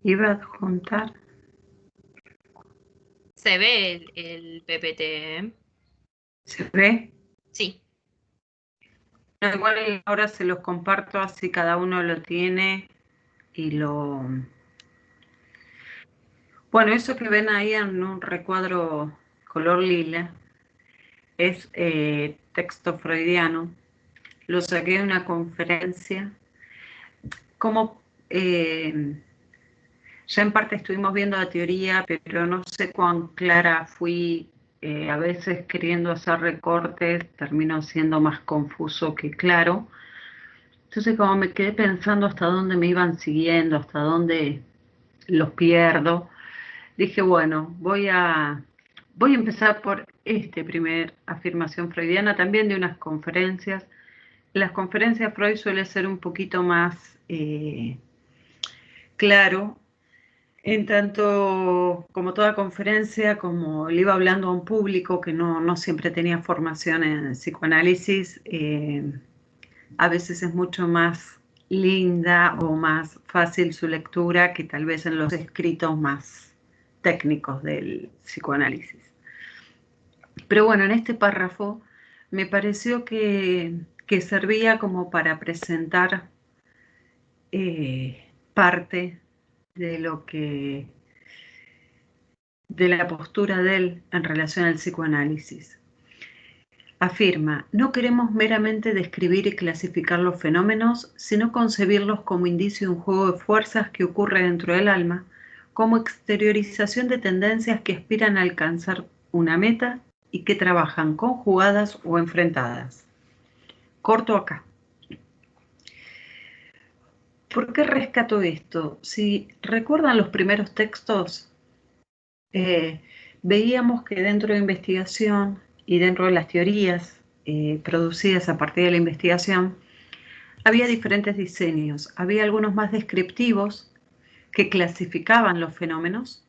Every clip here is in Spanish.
Iba a adjuntar. Se ve el PPT, ¿eh? ¿Se ve? Sí. No, igual ahora se los comparto así cada uno lo tiene y lo... Bueno, eso que ven ahí en un recuadro color lila es texto freudiano. Lo saqué de una conferencia. Como ya en parte estuvimos viendo la teoría, pero no sé cuán clara fui. A veces queriendo hacer recortes termino siendo más confuso que claro. Entonces como me quedé pensando hasta dónde me iban siguiendo, hasta dónde los pierdo, dije, bueno, voy a empezar por este primer afirmación freudiana, también de unas conferencias. Las conferencias Freud suele ser un poquito más claro, en tanto como toda conferencia, como le iba hablando a un público que no siempre tenía formación en psicoanálisis, a veces es mucho más linda o más fácil su lectura que tal vez en los escritos más técnicos del psicoanálisis. Pero bueno, en este párrafo me pareció que servía como para presentar parte de lo que de la postura de él en relación al psicoanálisis. Afirma, no queremos meramente describir y clasificar los fenómenos, sino concebirlos como indicio de un juego de fuerzas que ocurre dentro del alma, como exteriorización de tendencias que aspiran a alcanzar una meta y que trabajan conjugadas o enfrentadas. Corto acá. ¿Por qué rescato esto? Si recuerdan los primeros textos, eh, veíamos que dentro de investigación y dentro de las teorías producidas a partir de la investigación, había diferentes diseños. Había algunos más descriptivos que clasificaban los fenómenos.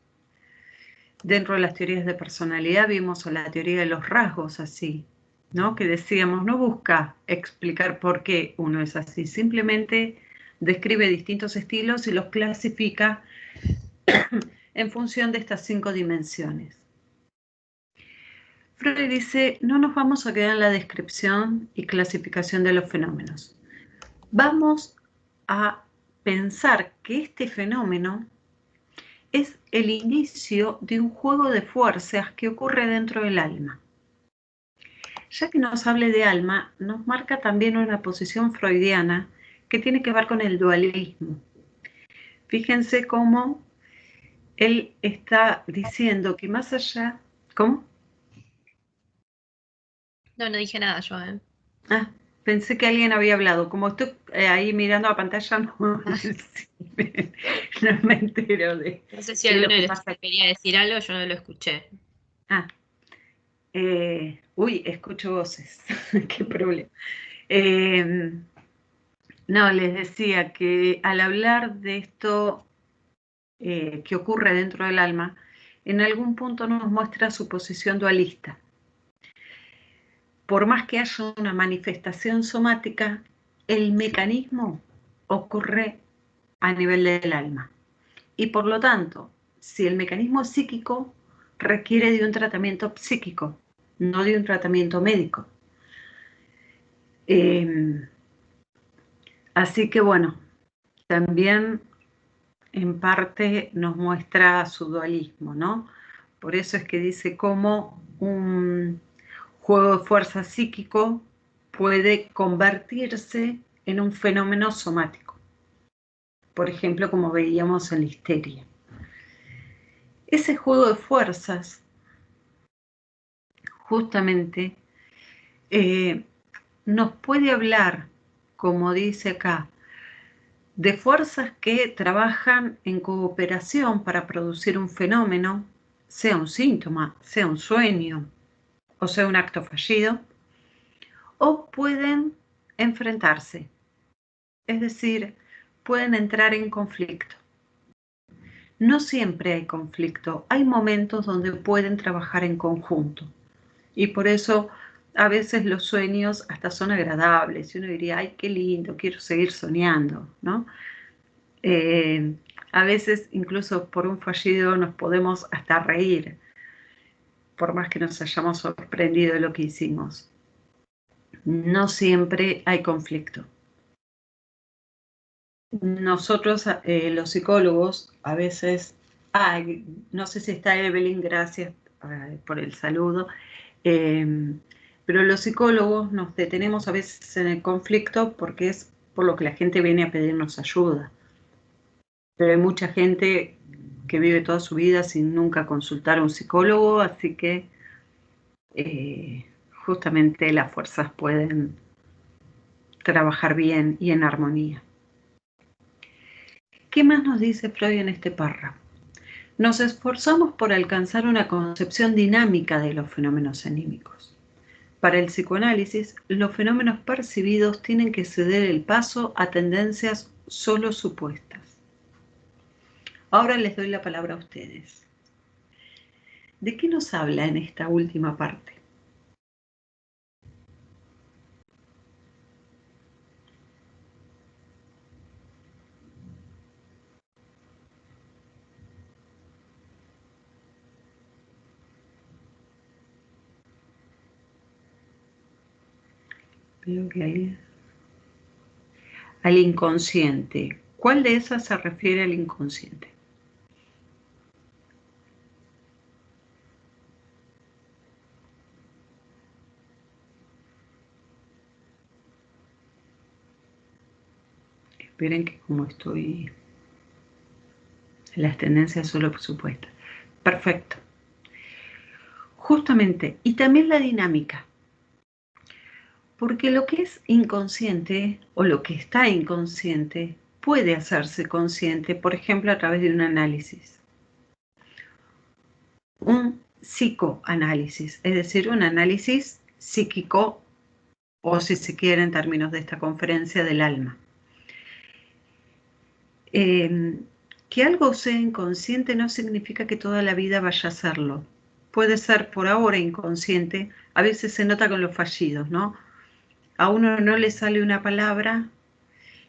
Dentro de las teorías de personalidad vimos la teoría de los rasgos así, ¿no? Que decíamos, no busca explicar por qué uno es así, simplemente describe distintos estilos y los clasifica en función de estas 5 dimensiones. Freud dice, no nos vamos a quedar en la descripción y clasificación de los fenómenos. Vamos a pensar que este fenómeno es el inicio de un juego de fuerzas que ocurre dentro del alma. Ya que nos hable de alma, nos marca también una posición freudiana que tiene que ver con el dualismo. Fíjense cómo él está diciendo que más allá... ¿Cómo? No, no dije nada yo, ¿eh? Ah, pensé que alguien había hablado. Como estoy ahí mirando la pantalla, Ah, no me entero no sé si de lo alguno que de los pasa. chicos quería decir algo, yo no lo escuché. Ah, uy, escucho voces. Qué problema. Eh, no, les decía que al hablar de esto que ocurre dentro del alma, en algún punto nos muestra su posición dualista. Por más que haya una manifestación somática, el mecanismo ocurre a nivel del alma. Y por lo tanto, si el mecanismo es psíquico, requiere de un tratamiento psíquico, no de un tratamiento médico. Eh, Así que bueno, también en parte nos muestra su dualismo, ¿no? Por eso es que dice cómo un juego de fuerza psíquico puede convertirse en un fenómeno somático. Por ejemplo, como veíamos en la histeria. Ese juego de fuerzas, justamente, eh, nos puede hablar, como dice acá, de fuerzas que trabajan en cooperación para producir un fenómeno, sea un síntoma, sea un sueño o sea un acto fallido, o pueden enfrentarse, es decir, pueden entrar en conflicto. No siempre hay conflicto, hay momentos donde pueden trabajar en conjunto y por eso a veces los sueños hasta son agradables y uno diría, ay, qué lindo, quiero seguir soñando, ¿no? A veces, incluso por un fallido, nos podemos hasta reír, por más que nos hayamos sorprendido de lo que hicimos. No siempre hay conflicto. Nosotros, los psicólogos, a veces, no sé si está Evelyn, gracias por el saludo, pero los psicólogos nos detenemos a veces en el conflicto porque es por lo que la gente viene a pedirnos ayuda. Pero hay mucha gente que vive toda su vida sin nunca consultar a un psicólogo, así que justamente las fuerzas pueden trabajar bien y en armonía. ¿Qué más nos dice Freud en este párrafo? Nos esforzamos por alcanzar una concepción dinámica de los fenómenos anímicos. Para el psicoanálisis, los fenómenos percibidos tienen que ceder el paso a tendencias solo supuestas. Ahora les doy la palabra a ustedes. ¿De qué nos habla en esta última parte? Veo que hay al inconsciente. ¿Cuál de esas se refiere al inconsciente? Esperen que como estoy las tendencias solo supuestas. Perfecto. Justamente, y también la dinámica. Porque lo que es inconsciente o lo que está inconsciente puede hacerse consciente, por ejemplo, a través de un análisis. Un psicoanálisis, es decir, un análisis psíquico o, si se quiere, en términos de esta conferencia, del alma. Que algo sea inconsciente no significa que toda la vida vaya a serlo. Puede ser por ahora inconsciente, a veces se nota con los fallidos, ¿no? A uno no le sale una palabra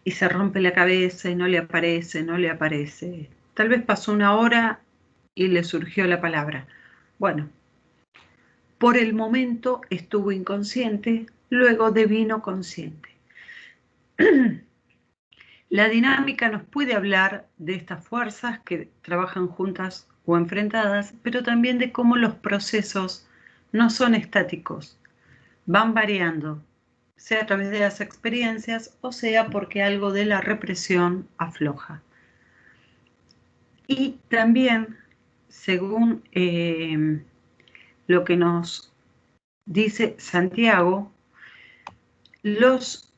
y se rompe la cabeza y no le aparece, no le aparece. Tal vez pasó una hora y le surgió la palabra. Bueno, por el momento estuvo inconsciente, luego devino consciente. La dinámica nos puede hablar de estas fuerzas que trabajan juntas o enfrentadas, pero también de cómo los procesos no son estáticos, van variando, sea a través de las experiencias o sea porque algo de la represión afloja. Y también, según lo que nos dice Santiago, los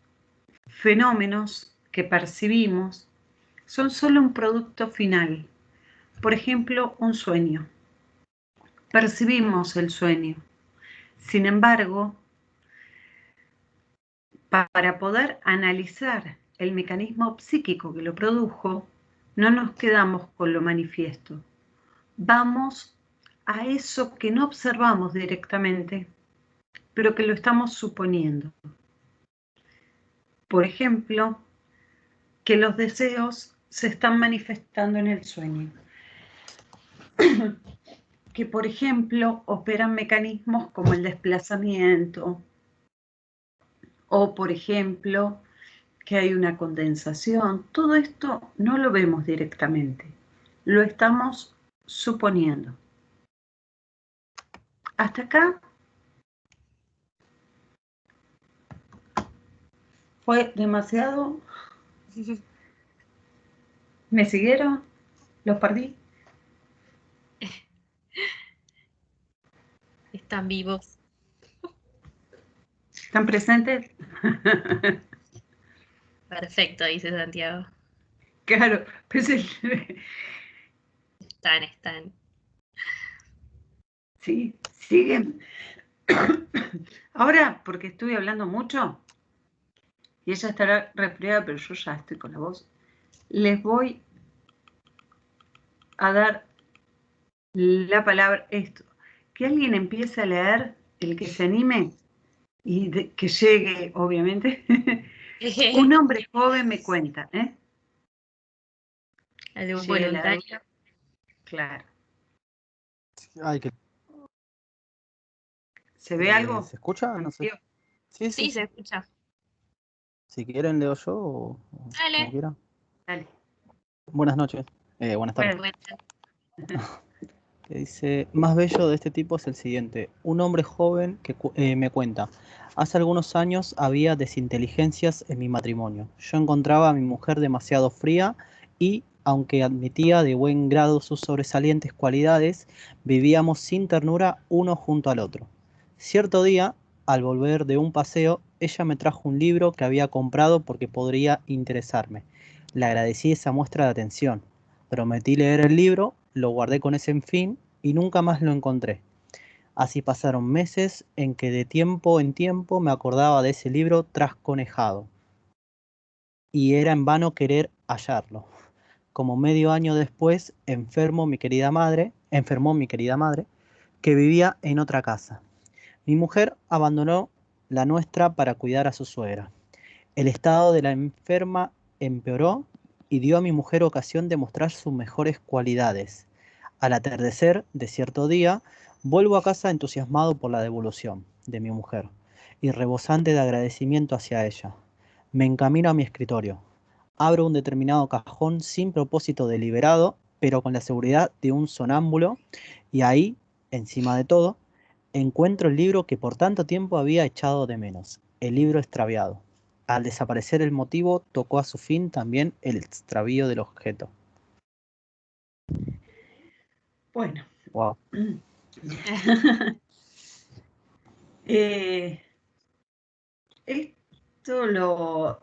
fenómenos que percibimos son solo un producto final. Por ejemplo, un sueño. Percibimos el sueño. Sin embargo, para poder analizar el mecanismo psíquico que lo produjo, no nos quedamos con lo manifiesto. Vamos a eso que no observamos directamente, pero que lo estamos suponiendo. Por ejemplo, que los deseos se están manifestando en el sueño. Que, por ejemplo, operan mecanismos como el desplazamiento, o, por ejemplo, que hay una condensación. Todo esto no lo vemos directamente, lo estamos suponiendo. Hasta acá fue demasiado. ¿Me siguieron? ¿Los perdí? Están vivos. ¿Están presentes? Perfecto, dice Santiago. Claro, pues Están. sí, siguen. Ahora, porque estuve hablando mucho, y ella estará resfriada, pero yo ya estoy con la voz, les voy a dar la palabra esto. Que alguien empiece a leer, el que se anime, y que llegue, obviamente. Un hombre joven me cuenta, algún llegue la voluntario. duda. Claro. Ay, que, ¿Se ve algo? ¿se escucha? No sé. Digo, Sí, Sí, sí, se sí. escucha. Si quieren leo yo o como Dale. quieran. dale. Buenas noches. Buenas tardes. Bueno, Bueno, Que dice, más bello de este tipo es el siguiente. Un hombre joven que me cuenta, hace algunos años había desinteligencias en mi matrimonio. Yo encontraba a mi mujer demasiado fría y, aunque admitía de buen grado sus sobresalientes cualidades, vivíamos sin ternura uno junto al otro. Cierto día, al volver de un paseo, ella me trajo un libro que había comprado porque podría interesarme. Le agradecí esa muestra de atención. Prometí leer el libro, lo guardé con ese fin y nunca más lo encontré. Así pasaron meses en que de tiempo en tiempo me acordaba de ese libro trasconejado y era en vano querer hallarlo. Como medio año después enfermó mi querida madre, que vivía en otra casa. Mi mujer abandonó la nuestra para cuidar a su suegra. El estado de la enferma empeoró y dio a mi mujer ocasión de mostrar sus mejores cualidades. Al atardecer de cierto día, vuelvo a casa entusiasmado por la devolución de mi mujer y rebosante de agradecimiento hacia ella. Me encamino a mi escritorio. Abro un determinado cajón sin propósito deliberado, pero con la seguridad de un sonámbulo, y ahí, encima de todo, encuentro el libro que por tanto tiempo había echado de menos, el libro extraviado. Al desaparecer el motivo, tocó a su fin también el extravío del objeto. bueno. Wow. Eh, esto lo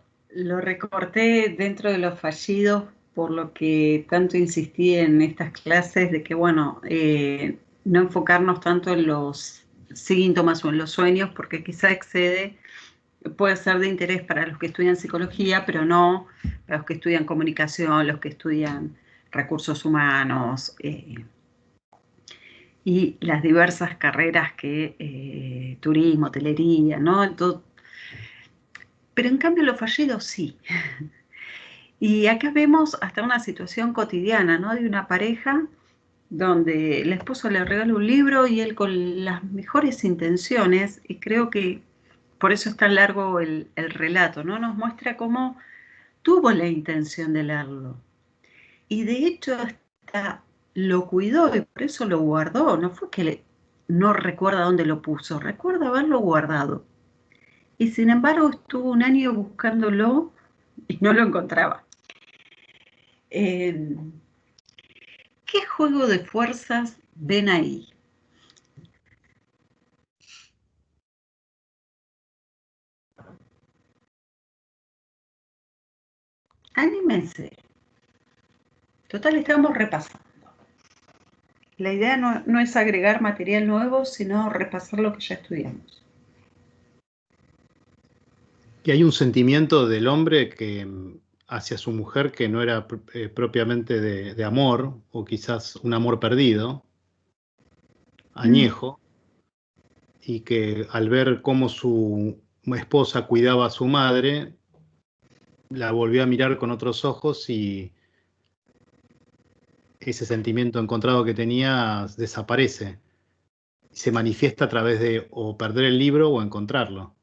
recorté dentro de los fallidos, por lo que tanto insistí en estas clases de que, bueno, no enfocarnos tanto en los síntomas o en los sueños, porque quizá excede, puede ser de interés para los que estudian psicología, pero no para los que estudian comunicación, los que estudian recursos humanos, y las diversas carreras que turismo, hotelería, ¿no? Entonces, pero en cambio los fallidos sí. Y acá vemos hasta una situación cotidiana, ¿no? De una pareja donde el esposo le regala un libro y él con las mejores intenciones, y creo que por eso es tan largo el relato, ¿no? Nos muestra cómo tuvo la intención de leerlo. Y de hecho hasta lo cuidó y por eso lo guardó. No fue que no recuerda dónde lo puso, recuerda haberlo guardado. Y sin embargo estuvo un año buscándolo y no lo encontraba. ¿Qué juego de fuerzas ven ahí? Anímense. Total, estamos repasando. La idea no es agregar material nuevo, sino repasar lo que ya estudiamos. Y hay un sentimiento del hombre que hacia su mujer que no era propiamente de amor, o quizás un amor perdido, añejo, y que al ver cómo su esposa cuidaba a su madre, la volvió a mirar con otros ojos y ese sentimiento encontrado que tenía desaparece. Y se manifiesta a través de o perder el libro o encontrarlo.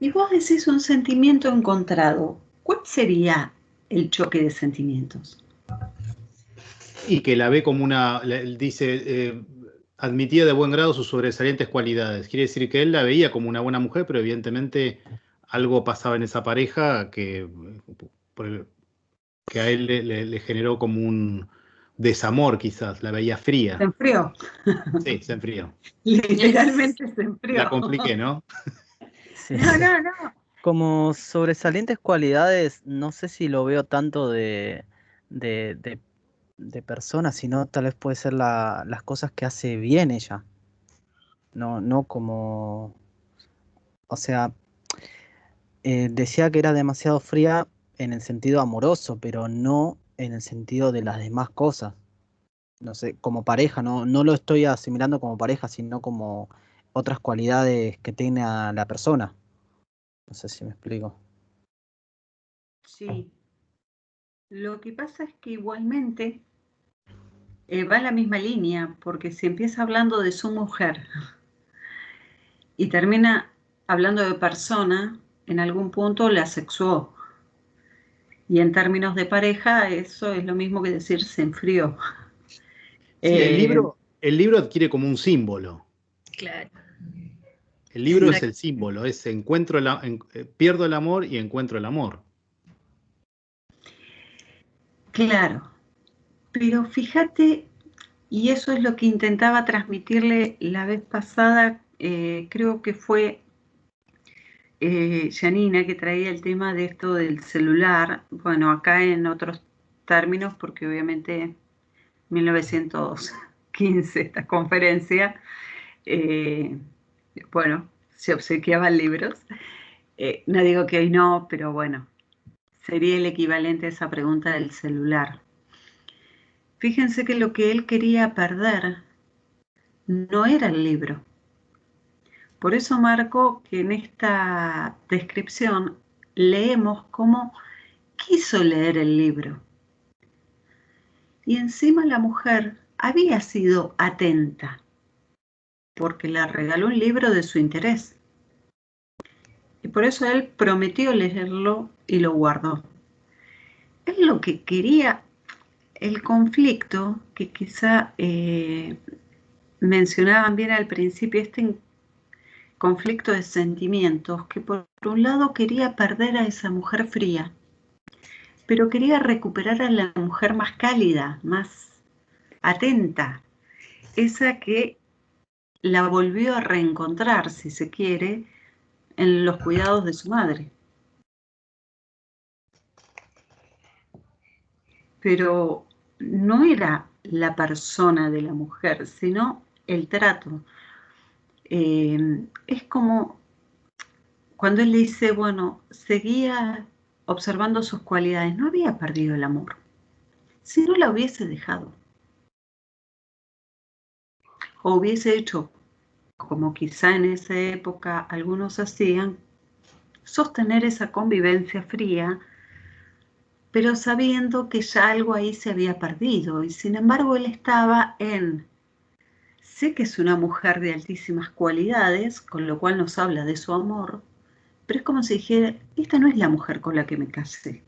Y vos decís un sentimiento encontrado. ¿Cuál sería el choque de sentimientos? Y que la ve como dice, admitía de buen grado sus sobresalientes cualidades. Quiere decir que él la veía como una buena mujer, pero evidentemente algo pasaba en esa pareja que a él le generó como un desamor, quizás, la veía Se fría. enfrió. Sí, se enfrió. Literalmente se La enfrió. compliqué, ¿no? Sí. No. Como sobresalientes cualidades, no sé si lo veo tanto de, de, de persona, sino tal vez puede ser las cosas que hace bien ella. No como, o sea, decía que era demasiado fría en el sentido amoroso, pero no en el sentido de las demás cosas. No sé, como pareja, no lo estoy asimilando como pareja, sino como otras cualidades que tiene a la persona. No sé si me explico. Sí. Lo que pasa es que igualmente va en la misma línea, porque si empieza hablando de su mujer y termina hablando de persona, en algún punto la sexuó. Y en términos de pareja, eso es lo mismo que decir se enfrió. Sí, Eh, el libro adquiere como un símbolo. Claro. El libro es Exacto. el símbolo, es pierdo el amor y encuentro el amor. claro, pero fíjate, y eso es lo que intentaba transmitirle la vez pasada, creo que fue Janina que traía el tema de esto del celular, bueno, acá en otros términos, porque obviamente 1915 esta conferencia, eh, bueno, se obsequiaban libros. No digo que hoy no, pero bueno, sería el equivalente a esa pregunta del celular. Fíjense que lo que él quería perder no era el libro. Por eso marco que en esta descripción leemos cómo quiso leer el libro. Y encima la mujer había sido atenta, porque le regaló un libro de su interés. Y por eso él prometió leerlo y lo guardó. Él lo que quería, el conflicto, que quizá mencionaban bien al principio, este conflicto de sentimientos, que por un lado quería perder a esa mujer fría, pero quería recuperar a la mujer más cálida, más atenta, esa que la volvió a reencontrar, si se quiere, en los cuidados de su madre. Pero no era la persona de la mujer, sino el trato. Es como cuando él le dice, bueno, seguía observando sus cualidades, no había perdido el amor, si no la hubiese dejado, o hubiese hecho, como quizá en esa época algunos hacían, sostener esa convivencia fría, pero sabiendo que ya algo ahí se había perdido, y sin embargo él estaba en, sé que es una mujer de altísimas cualidades, con lo cual nos habla de su amor, pero es como si dijera, esta no es la mujer con la que me casé,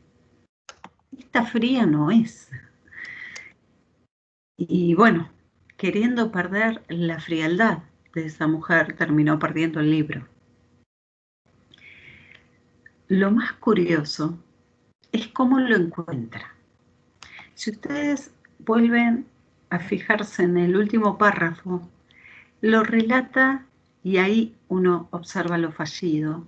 esta fría no es. Y bueno, queriendo perder la frialdad de esa mujer, terminó perdiendo el libro. Lo más curioso es cómo lo encuentra. Si ustedes vuelven a fijarse en el último párrafo, lo relata y ahí uno observa lo fallido.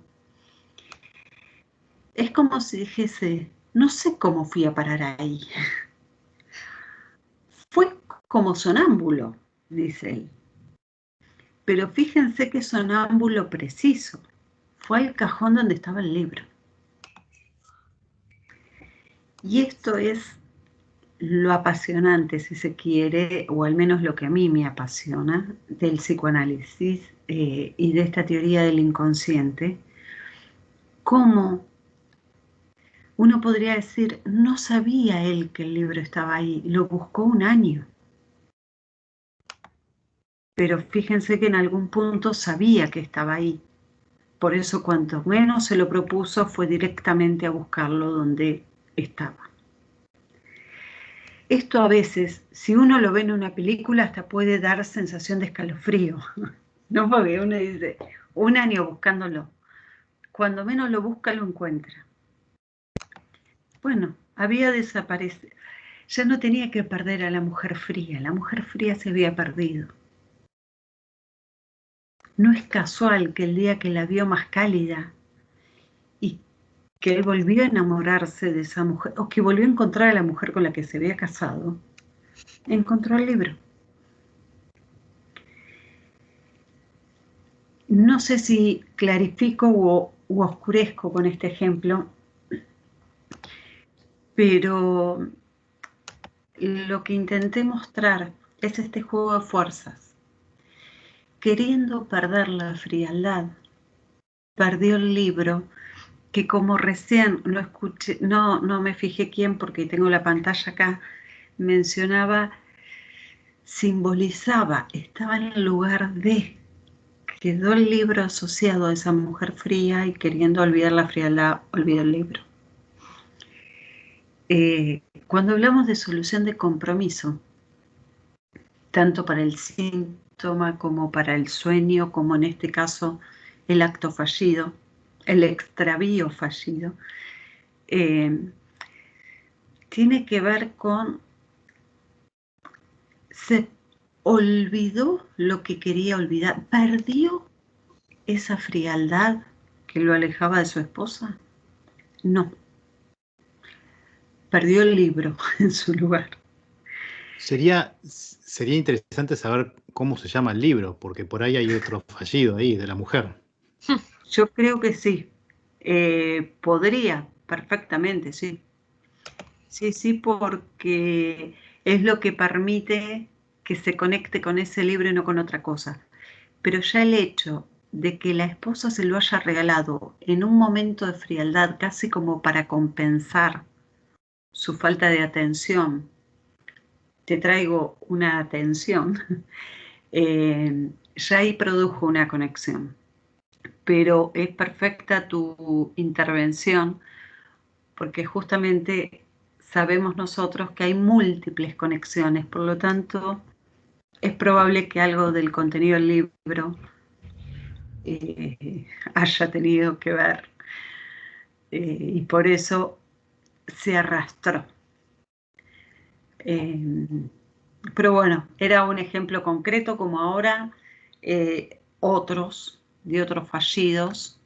Es como si dijese, no sé cómo fui a parar ahí. Fue como sonámbulo, dice él. Pero fíjense que sonámbulo preciso. Fue al cajón donde estaba el libro. Y esto es lo apasionante, si se quiere, o al menos lo que a mí me apasiona, del psicoanálisis y de esta teoría del inconsciente, cómo uno podría decir, no sabía él que el libro estaba ahí, lo buscó un año. Pero fíjense que en algún punto sabía que estaba ahí. Por eso cuanto menos se lo propuso fue directamente a buscarlo donde estaba. Esto a veces, si uno lo ve en una película, hasta puede dar sensación de escalofrío, ¿no? Porque uno dice, un año buscándolo. Cuando menos lo busca, lo encuentra. Bueno, había desaparecido. Ya no tenía que perder a la mujer fría se había perdido. No es casual que el día que la vio más cálida y que él volvió a enamorarse de esa mujer, o que volvió a encontrar a la mujer con la que se había casado, encontró el libro. No sé si clarifico u oscurezco con este ejemplo, pero lo que intenté mostrar es este juego de fuerzas. Queriendo perder la frialdad, perdió el libro que como recién no escuché, no me fijé quién porque tengo la pantalla acá, mencionaba, simbolizaba, estaba en el lugar de, quedó el libro asociado a esa mujer fría y queriendo olvidar la frialdad, olvidó el libro. Cuando hablamos de solución de compromiso, tanto para el síntoma como para el sueño, como en este caso el acto fallido, el extravío fallido, tiene que ver con, se olvidó lo que quería olvidar, perdió esa frialdad que lo alejaba de su esposa. No, perdió el libro en su lugar. Sería interesante saber cómo se llama el libro, porque por ahí hay otro fallido ahí de la mujer. Yo creo que sí. Podría, perfectamente, sí. Sí, porque es lo que permite que se conecte con ese libro y no con otra cosa. Pero ya el hecho de que la esposa se lo haya regalado en un momento de frialdad, casi como para compensar su falta de atención, te traigo una atención, ya ahí produjo una conexión. Pero es perfecta tu intervención porque justamente sabemos nosotros que hay múltiples conexiones, por lo tanto es probable que algo del contenido del libro haya tenido que ver y por eso se arrastró. Pero bueno, era un ejemplo concreto como ahora otros de otros fallidos.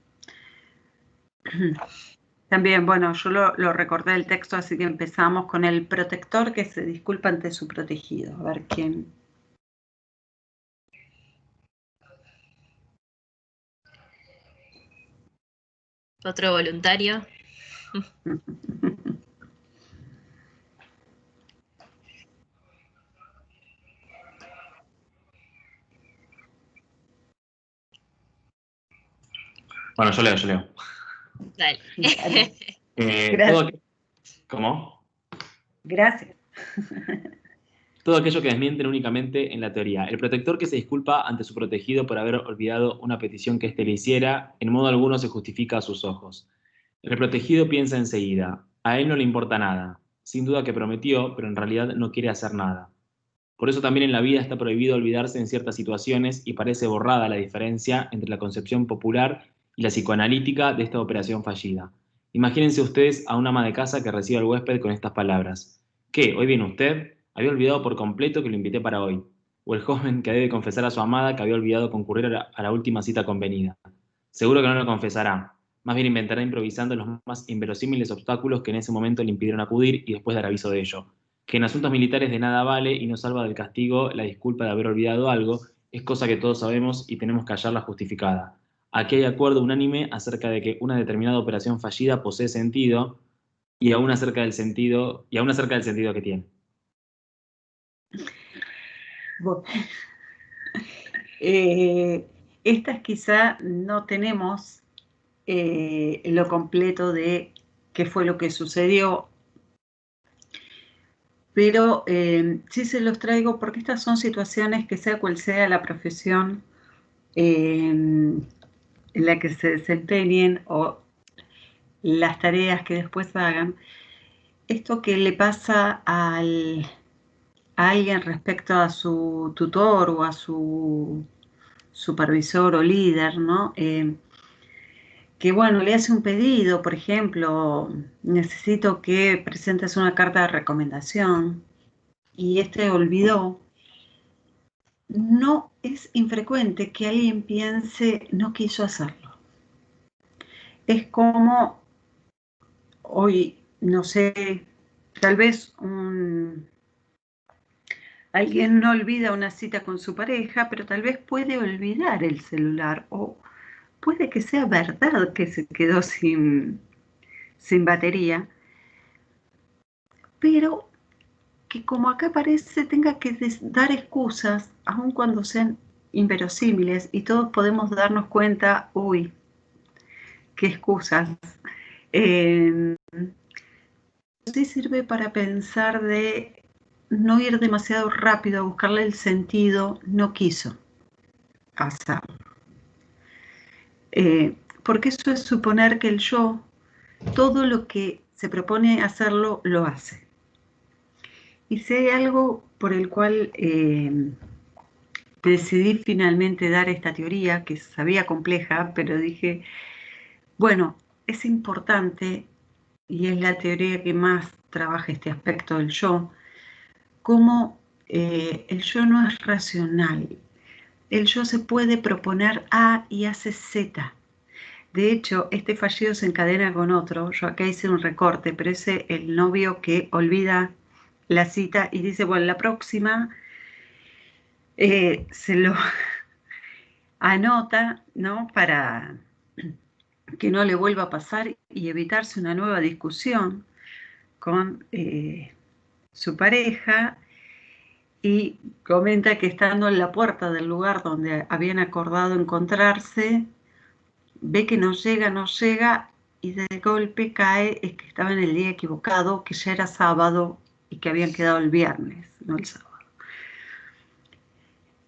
También, bueno, yo lo recordé el texto, así que empezamos con el protector que se disculpa ante su protegido. A ver quién. Otro voluntario. Bueno, yo leo. Dale. Gracias. ¿Cómo? Gracias. Todo aquello que desmienten únicamente en la teoría. El protector que se disculpa ante su protegido por haber olvidado una petición que éste le hiciera, en modo alguno se justifica a sus ojos. El protegido piensa enseguida, a él no le importa nada. Sin duda que prometió, pero en realidad no quiere hacer nada. Por eso también en la vida está prohibido olvidarse en ciertas situaciones y parece borrada la diferencia entre la concepción popular y la psicoanalítica de esta operación fallida. Imagínense ustedes a una ama de casa que recibe al huésped con estas palabras. ¿Qué? ¿Hoy viene usted? Había olvidado por completo que lo invité para hoy. O el joven que debe confesar a su amada que había olvidado concurrir a la última cita convenida. Seguro que no lo confesará. Más bien inventará improvisando los más inverosímiles obstáculos que en ese momento le impidieron acudir y después dar aviso de ello. Que en asuntos militares de nada vale y no salva del castigo la disculpa de haber olvidado algo, es cosa que todos sabemos y tenemos que hallarla justificada. Aquí hay acuerdo unánime acerca de que una determinada operación fallida posee sentido y aún acerca del sentido que tiene. Bueno, estas quizá no tenemos lo completo de qué fue lo que sucedió, pero sí se los traigo porque estas son situaciones que sea cual sea la profesión en la que se desempeñen o las tareas que después hagan, esto que le pasa a alguien respecto a su tutor o a su supervisor o líder, ¿no? Que bueno, le hace un pedido, por ejemplo, necesito que presentes una carta de recomendación y este olvidó. No es infrecuente que alguien piense, no quiso hacerlo. Es como hoy, no sé, tal vez alguien no olvida una cita con su pareja, pero tal vez puede olvidar el celular o puede que sea verdad que se quedó sin batería, pero que como acá parece tenga que dar excusas, aun cuando sean inverosímiles, y todos podemos darnos cuenta, uy, qué excusas, Sí sirve para pensar de no ir demasiado rápido a buscarle el sentido, no quiso hacerlo. Porque eso es suponer que el yo, todo lo que se propone hacerlo, lo hace. Y si hay algo por el cual decidí finalmente dar esta teoría, que sabía compleja, pero dije, bueno, es importante, y es la teoría que más trabaja este aspecto del yo, cómo el yo no es racional. El yo se puede proponer A y hace Z. De hecho, este fallido se encadena con otro. Yo acá hice un recorte, pero es el novio que olvida la cita y dice, bueno, la próxima se lo anota, ¿no? Para que no le vuelva a pasar y evitarse una nueva discusión con su pareja, y comenta que estando en la puerta del lugar donde habían acordado encontrarse, ve que no llega y de golpe cae, es que estaba en el día equivocado, que ya era sábado y que habían quedado el viernes, no el sábado.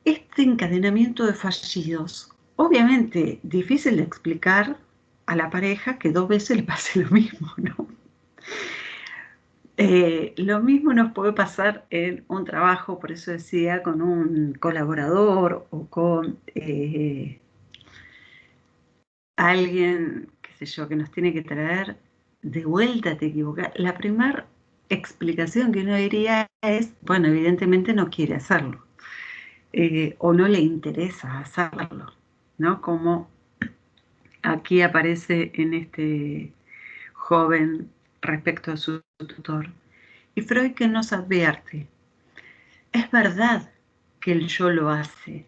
Este encadenamiento de fallidos, obviamente difícil de explicar a la pareja que 2 veces le pase lo mismo, ¿no? Lo mismo nos puede pasar en un trabajo, por eso decía, con un colaborador o con alguien, qué sé yo, que nos tiene que traer de vuelta, te equivocas. La primera explicación que uno diría es, bueno, evidentemente no quiere hacerlo, o no le interesa hacerlo, ¿no? Como aquí aparece en este joven respecto a su tutor. Y Freud que nos advierte, es verdad que el yo lo hace.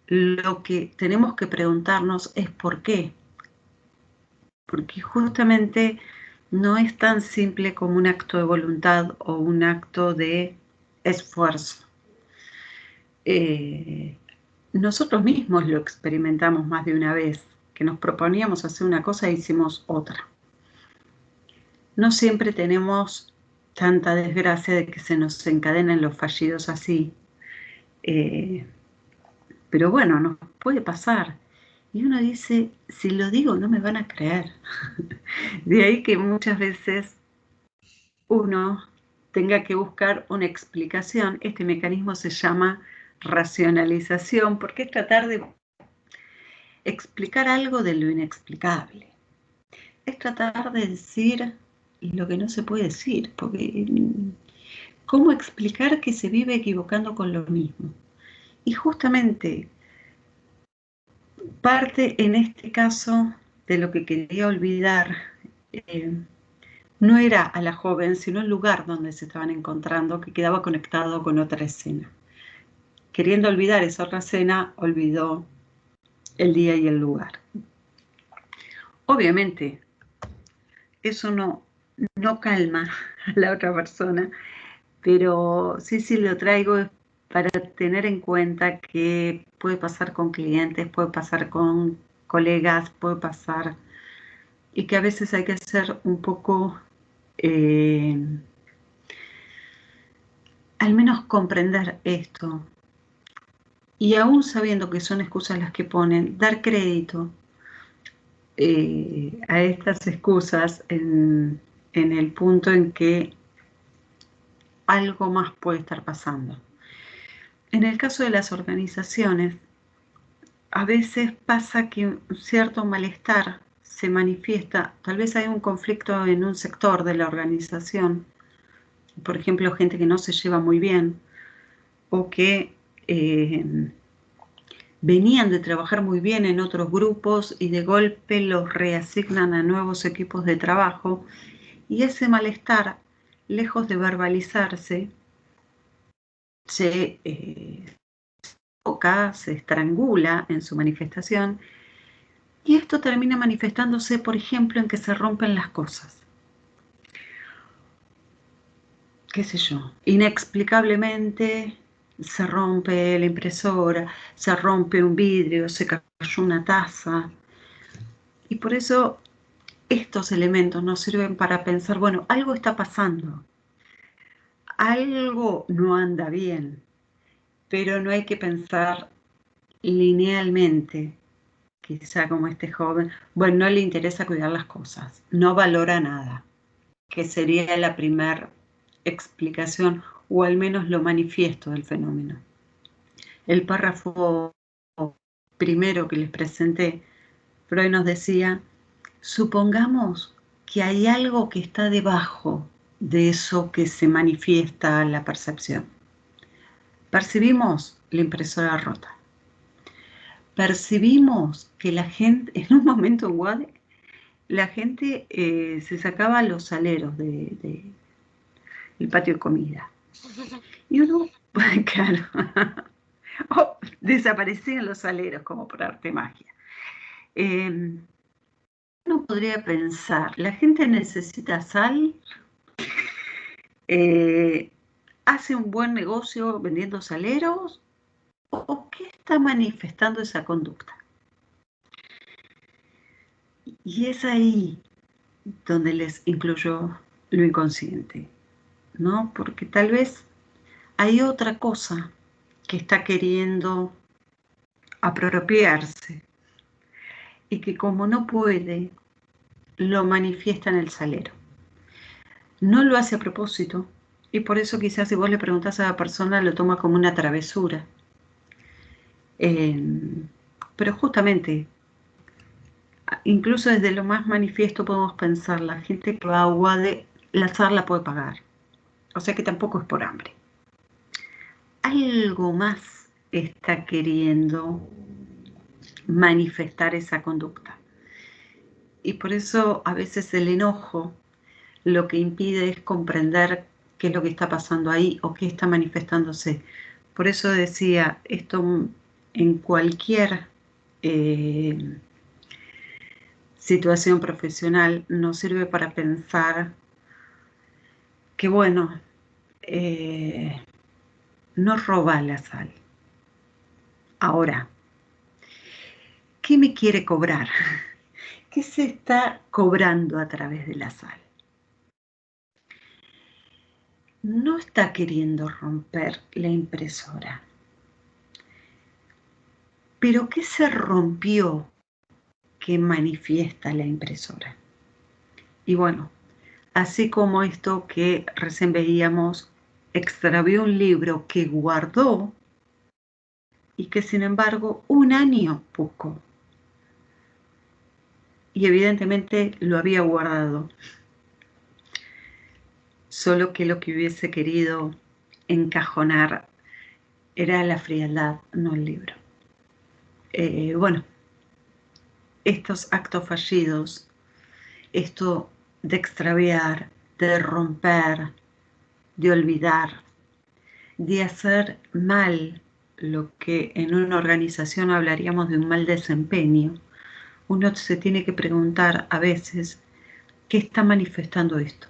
Lo que tenemos que preguntarnos es por qué. Porque justamente no es tan simple como un acto de voluntad o un acto de esfuerzo. Nosotros mismos lo experimentamos más de una vez, que nos proponíamos hacer una cosa e hicimos otra. No siempre tenemos tanta desgracia de que se nos encadenen los fallidos así, pero bueno, nos puede pasar. Y uno dice, si lo digo no me van a creer. De ahí que muchas veces uno tenga que buscar una explicación. Este mecanismo se llama racionalización, porque es tratar de explicar algo de lo inexplicable. Es tratar de decir lo que no se puede decir, porque ¿cómo explicar que se vive equivocando con lo mismo? Y justamente parte en este caso de lo que quería olvidar, no era a la joven, sino el lugar donde se estaban encontrando, que quedaba conectado con otra escena. Queriendo olvidar esa otra escena, olvidó el día y el lugar. Obviamente, eso no calma a la otra persona, pero sí lo traigo para tener en cuenta que puede pasar con clientes, puede pasar con colegas, puede pasar, y que a veces hay que ser un poco, al menos comprender esto, y aún sabiendo que son excusas las que ponen, dar crédito a estas excusas en el punto en que algo más puede estar pasando. En el caso de las organizaciones, a veces pasa que un cierto malestar se manifiesta, tal vez hay un conflicto en un sector de la organización, por ejemplo, gente que no se lleva muy bien o que venían de trabajar muy bien en otros grupos y de golpe los reasignan a nuevos equipos de trabajo, y ese malestar, lejos de verbalizarse, se toca, se estrangula en su manifestación, y esto termina manifestándose, por ejemplo, en que se rompen las cosas. Qué sé yo, inexplicablemente se rompe la impresora, se rompe un vidrio, se cayó una taza. Y por eso estos elementos nos sirven para pensar, bueno, algo está pasando, algo no anda bien, pero no hay que pensar linealmente, quizá como este joven, bueno, no le interesa cuidar las cosas, no valora nada, que sería la primera explicación, o al menos lo manifiesto del fenómeno. El párrafo primero que les presenté, Freud nos decía, supongamos que hay algo que está debajo de eso que se manifiesta en la percepción. Percibimos la impresora rota. Percibimos que la gente, en un momento en Guade, la gente se sacaba los aleros del patio de comida. Y uno, claro, desaparecían los aleros como por arte de magia. Uno podría pensar, la gente necesita sal, hace un buen negocio vendiendo saleros, o qué está manifestando esa conducta. Y es ahí donde les incluyo lo inconsciente, ¿no? Porque tal vez hay otra cosa que está queriendo apropiarse y que como no puede, lo manifiesta en el salero. No lo hace a propósito y por eso quizás si vos le preguntás a la persona lo toma como una travesura. Pero justamente, incluso desde lo más manifiesto podemos pensar, la gente que va a Guade, la sal la puede pagar. O sea que tampoco es por hambre. Algo más está queriendo manifestar esa conducta. Y por eso a veces el enojo lo que impide es comprender qué es lo que está pasando ahí o qué está manifestándose. Por eso decía, esto en cualquier situación profesional nos sirve para pensar que, bueno, no roba la sal. Ahora, ¿qué me quiere cobrar? ¿Qué se está cobrando a través de la sal? No está queriendo romper la impresora. Pero ¿qué se rompió que manifiesta la impresora? Y bueno, así como esto que recién veíamos, extravió un libro que guardó y que sin embargo un año buscó. Y evidentemente lo había guardado. Solo que lo que hubiese querido encajonar era la frialdad, no el libro. Bueno, estos actos fallidos, esto de extraviar, de romper, de olvidar, de hacer mal lo que en una organización hablaríamos de un mal desempeño, uno se tiene que preguntar a veces, ¿qué está manifestando esto?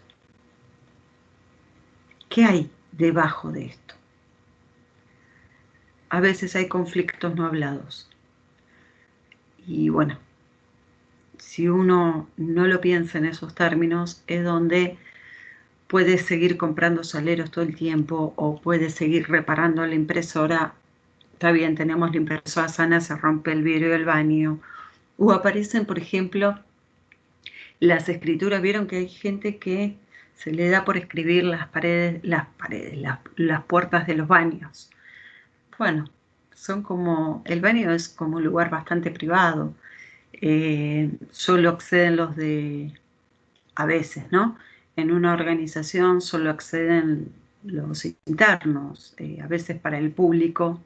¿Qué hay debajo de esto? A veces hay conflictos no hablados. Y bueno, si uno no lo piensa en esos términos, es donde puede seguir comprando saleros todo el tiempo o puede seguir reparando la impresora. Está bien, tenemos la impresora sana, se rompe el vidrio del baño. O aparecen, por ejemplo, las escrituras. Vieron que hay gente que se le da por escribir las puertas de los baños. Bueno, son como, el baño es como un lugar bastante privado. Solo acceden los de, a veces, ¿no? En una organización solo acceden los internos, a veces para el público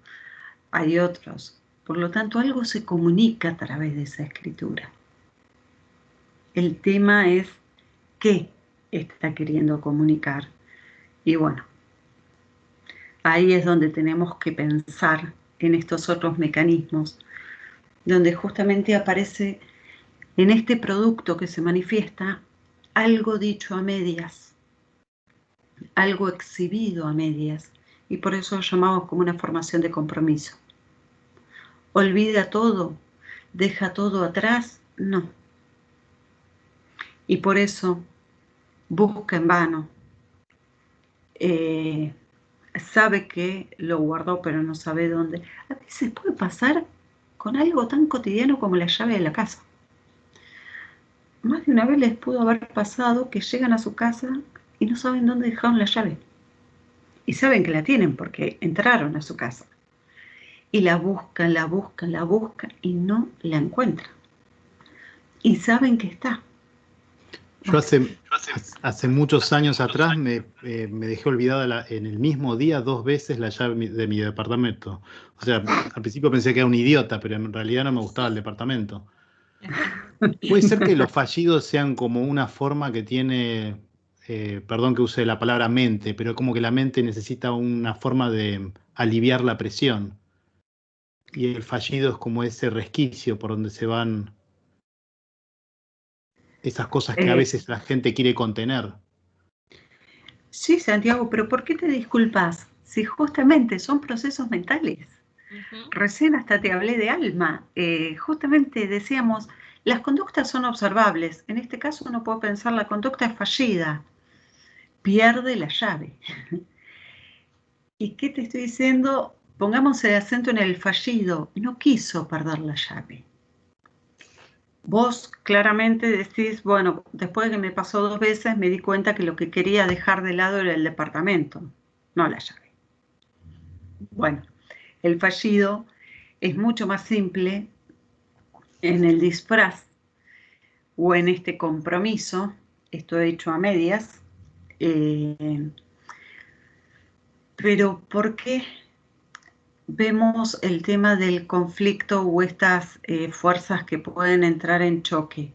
hay otros. Por lo tanto, algo se comunica a través de esa escritura. El tema es qué está queriendo comunicar. Y bueno, ahí es donde tenemos que pensar en estos otros mecanismos, donde justamente aparece en este producto que se manifiesta algo dicho a medias, algo exhibido a medias, y por eso lo llamamos como una formación de compromiso. ¿Olvida todo? ¿Deja todo atrás? No. y por eso busca en vano. Sabe que lo guardó, pero no sabe dónde. A veces puede pasar con algo tan cotidiano como la llave de la casa. Más de una vez les pudo haber pasado que llegan a su casa y no saben dónde dejaron la llave. Y saben que la tienen porque entraron a su casa. Y la buscan y no la encuentran. Y saben que está. Yo hace muchos años atrás me dejé olvidada en el mismo día 2 veces la llave de mi departamento. O sea, al principio pensé que era un idiota, pero en realidad no me gustaba el departamento. Puede ser que los fallidos sean como una forma que tiene, perdón que use la palabra mente, pero como que la mente necesita una forma de aliviar la presión. Y el fallido es como ese resquicio por donde se van esas cosas que a veces la gente quiere contener. Sí, Santiago, pero ¿por qué te disculpas? Si justamente son procesos mentales. Recién hasta te hablé de alma. Justamente decíamos, las conductas son observables. En este caso uno puede pensar la conducta es fallida. Pierde la llave. ¿Y qué te estoy diciendo? Pongamos el acento en el fallido. No quiso perder la llave. Vos claramente decís, bueno, después de que me pasó 2 veces me di cuenta que lo que quería dejar de lado era el departamento, no la llave. Bueno, el fallido es mucho más simple en el disfraz o en este compromiso, esto hecho a medias, pero ¿por qué vemos el tema del conflicto o estas fuerzas que pueden entrar en choque?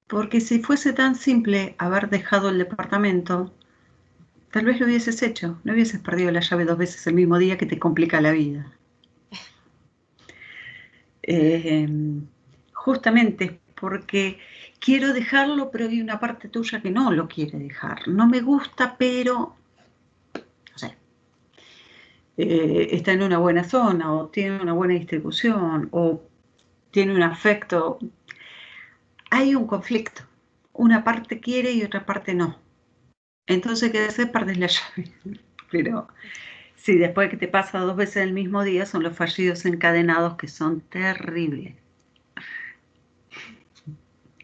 Porque si fuese tan simple haber dejado el departamento, tal vez lo hubieses hecho, no hubieses perdido la llave 2 veces el mismo día que te complica la vida. Justamente porque quiero dejarlo, pero hay una parte tuya que no lo quiere dejar. No me gusta, pero no sé, está en una buena zona, o tiene una buena distribución, o tiene un afecto. Hay un conflicto. Una parte quiere y otra parte no. Entonces, ¿qué haces? Perdés la llave. Pero sí, después de que te pasa 2 veces el mismo día, son los fallidos encadenados que son terribles.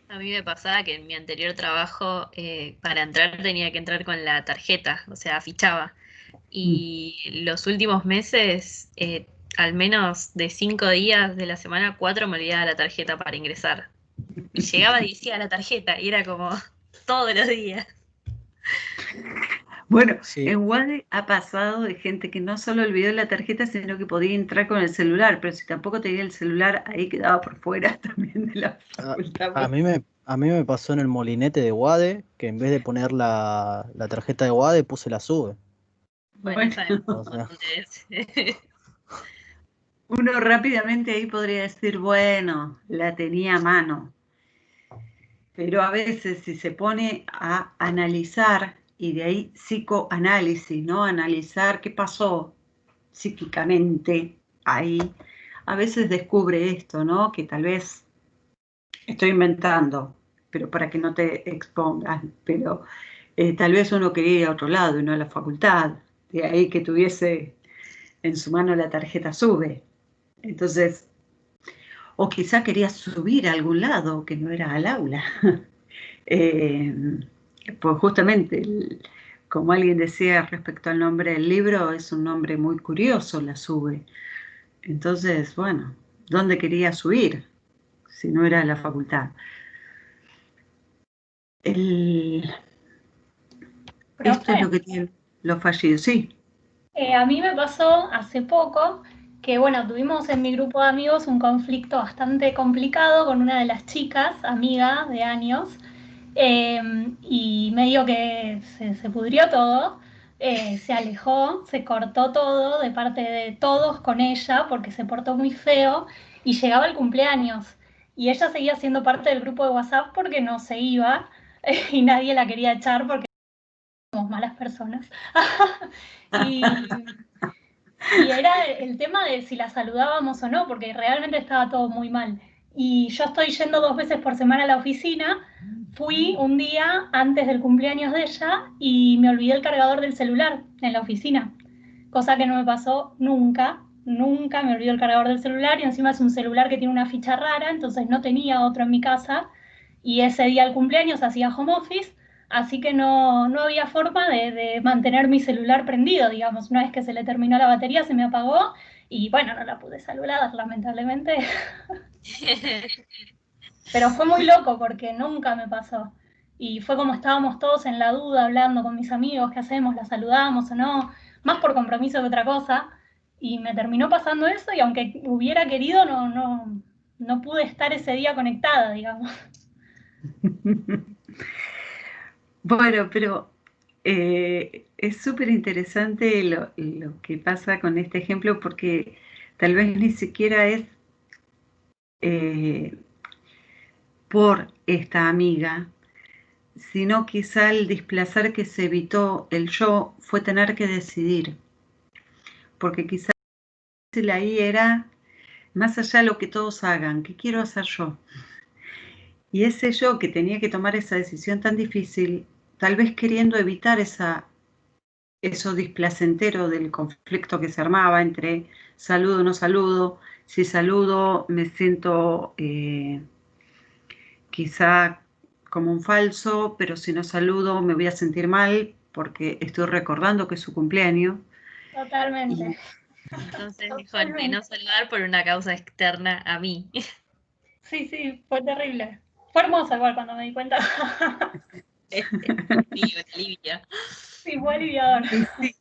A mí me pasaba que en mi anterior trabajo, para entrar tenía que entrar con la tarjeta, o sea, fichaba. Y los últimos meses, al menos de 5 días de la semana, 4 me olvidaba la tarjeta para ingresar. Y llegaba y decía la tarjeta, y era como todos los días. Bueno, Sí. en UADE ha pasado de gente que no solo olvidó la tarjeta, sino que podía entrar con el celular, pero si tampoco tenía el celular, ahí quedaba por fuera también de la facultad. A mí me pasó en el molinete de Wade, que en vez de poner la tarjeta de Wade, puse la SUBE. Bueno, esa es O sea, bastante veces. Uno rápidamente ahí podría decir, bueno, la tenía a mano. Pero a veces si se pone a analizar, y de ahí psicoanálisis, ¿no? Analizar qué pasó psíquicamente ahí, a veces descubre esto, ¿no? Que tal vez estoy inventando, pero para que no te expongas, pero tal vez uno quería ir a otro lado y no a la facultad, de ahí que tuviese en su mano la tarjeta SUBE. Entonces, o quizá quería subir a algún lado que no era al aula. Pues justamente, como alguien decía respecto al nombre del libro, es un nombre muy curioso, la SUBE. Entonces, bueno, ¿dónde quería subir si no era a la facultad? Esto es lo que tiene los fallidos, sí. A mí me pasó hace poco que, bueno, tuvimos en mi grupo de amigos un conflicto bastante complicado con una de las chicas, amiga de años, y medio que se pudrió todo, se alejó, se cortó todo de parte de todos con ella porque se portó muy feo y llegaba el cumpleaños. Y ella seguía siendo parte del grupo de WhatsApp porque no se iba y nadie la quería echar porque somos malas personas. y era el tema de si la saludábamos o no, porque realmente estaba todo muy mal. Y yo estoy yendo 2 veces por semana a la oficina fui un día antes del cumpleaños de ella y me olvidé el cargador del celular en la oficina, cosa que no me pasó nunca. Nunca me olvidé el cargador del celular, y encima es un celular que tiene una ficha rara, entonces no tenía otro en mi casa, y ese día del cumpleaños hacía home office, así que no había forma de mantener mi celular prendido, digamos. Una vez que se le terminó la batería se me apagó y bueno, no la pude saludar, lamentablemente. Pero fue muy loco porque nunca me pasó. Y fue como estábamos todos en la duda, hablando con mis amigos, ¿qué hacemos? ¿La saludamos o no? Más por compromiso que otra cosa. Y me terminó pasando eso, y aunque hubiera querido, no pude estar ese día conectada, digamos. Bueno, pero es súper interesante lo que pasa con este ejemplo, porque tal vez ni siquiera es por esta amiga, sino quizá el desplazar que se evitó el yo fue tener que decidir, porque quizá ahí era más allá de lo que todos hagan, ¿qué quiero hacer yo? Y ese yo que tenía que tomar esa decisión tan difícil, tal vez queriendo evitar eso displacentero del conflicto que se armaba entre saludo o no saludo. Si saludo me siento quizá como un falso, pero si no saludo me voy a sentir mal porque estoy recordando que es su cumpleaños. Totalmente. Entonces dijo de no saludar por una causa externa a mí. Sí, fue terrible. Fue hermoso igual cuando me di cuenta. Sí, alivia. Sí, fue aliviador. Sí.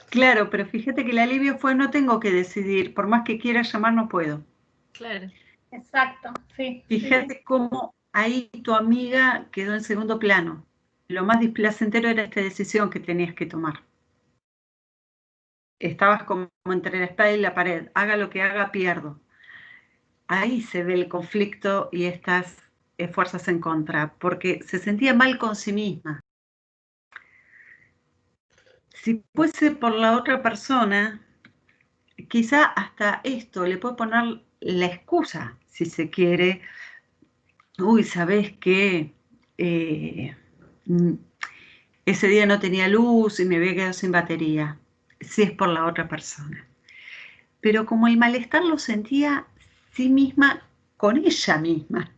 Claro, pero fíjate que el alivio fue no tengo que decidir, por más que quiera llamar no puedo. Claro. Exacto, sí. Fíjate cómo ahí tu amiga quedó en segundo plano. Lo más displacentero era esta decisión que tenías que tomar. Estabas como entre la espada y la pared. Haga lo que haga, pierdo. Ahí se ve el conflicto y estas fuerzas en contra, porque se sentía mal con sí misma. Si fuese por la otra persona, quizá hasta esto le puede poner la excusa, si se quiere. Uy, ¿sabés qué? Ese día no tenía luz y me había quedado sin batería. Si es por la otra persona. Pero como el malestar lo sentía sí misma con ella misma.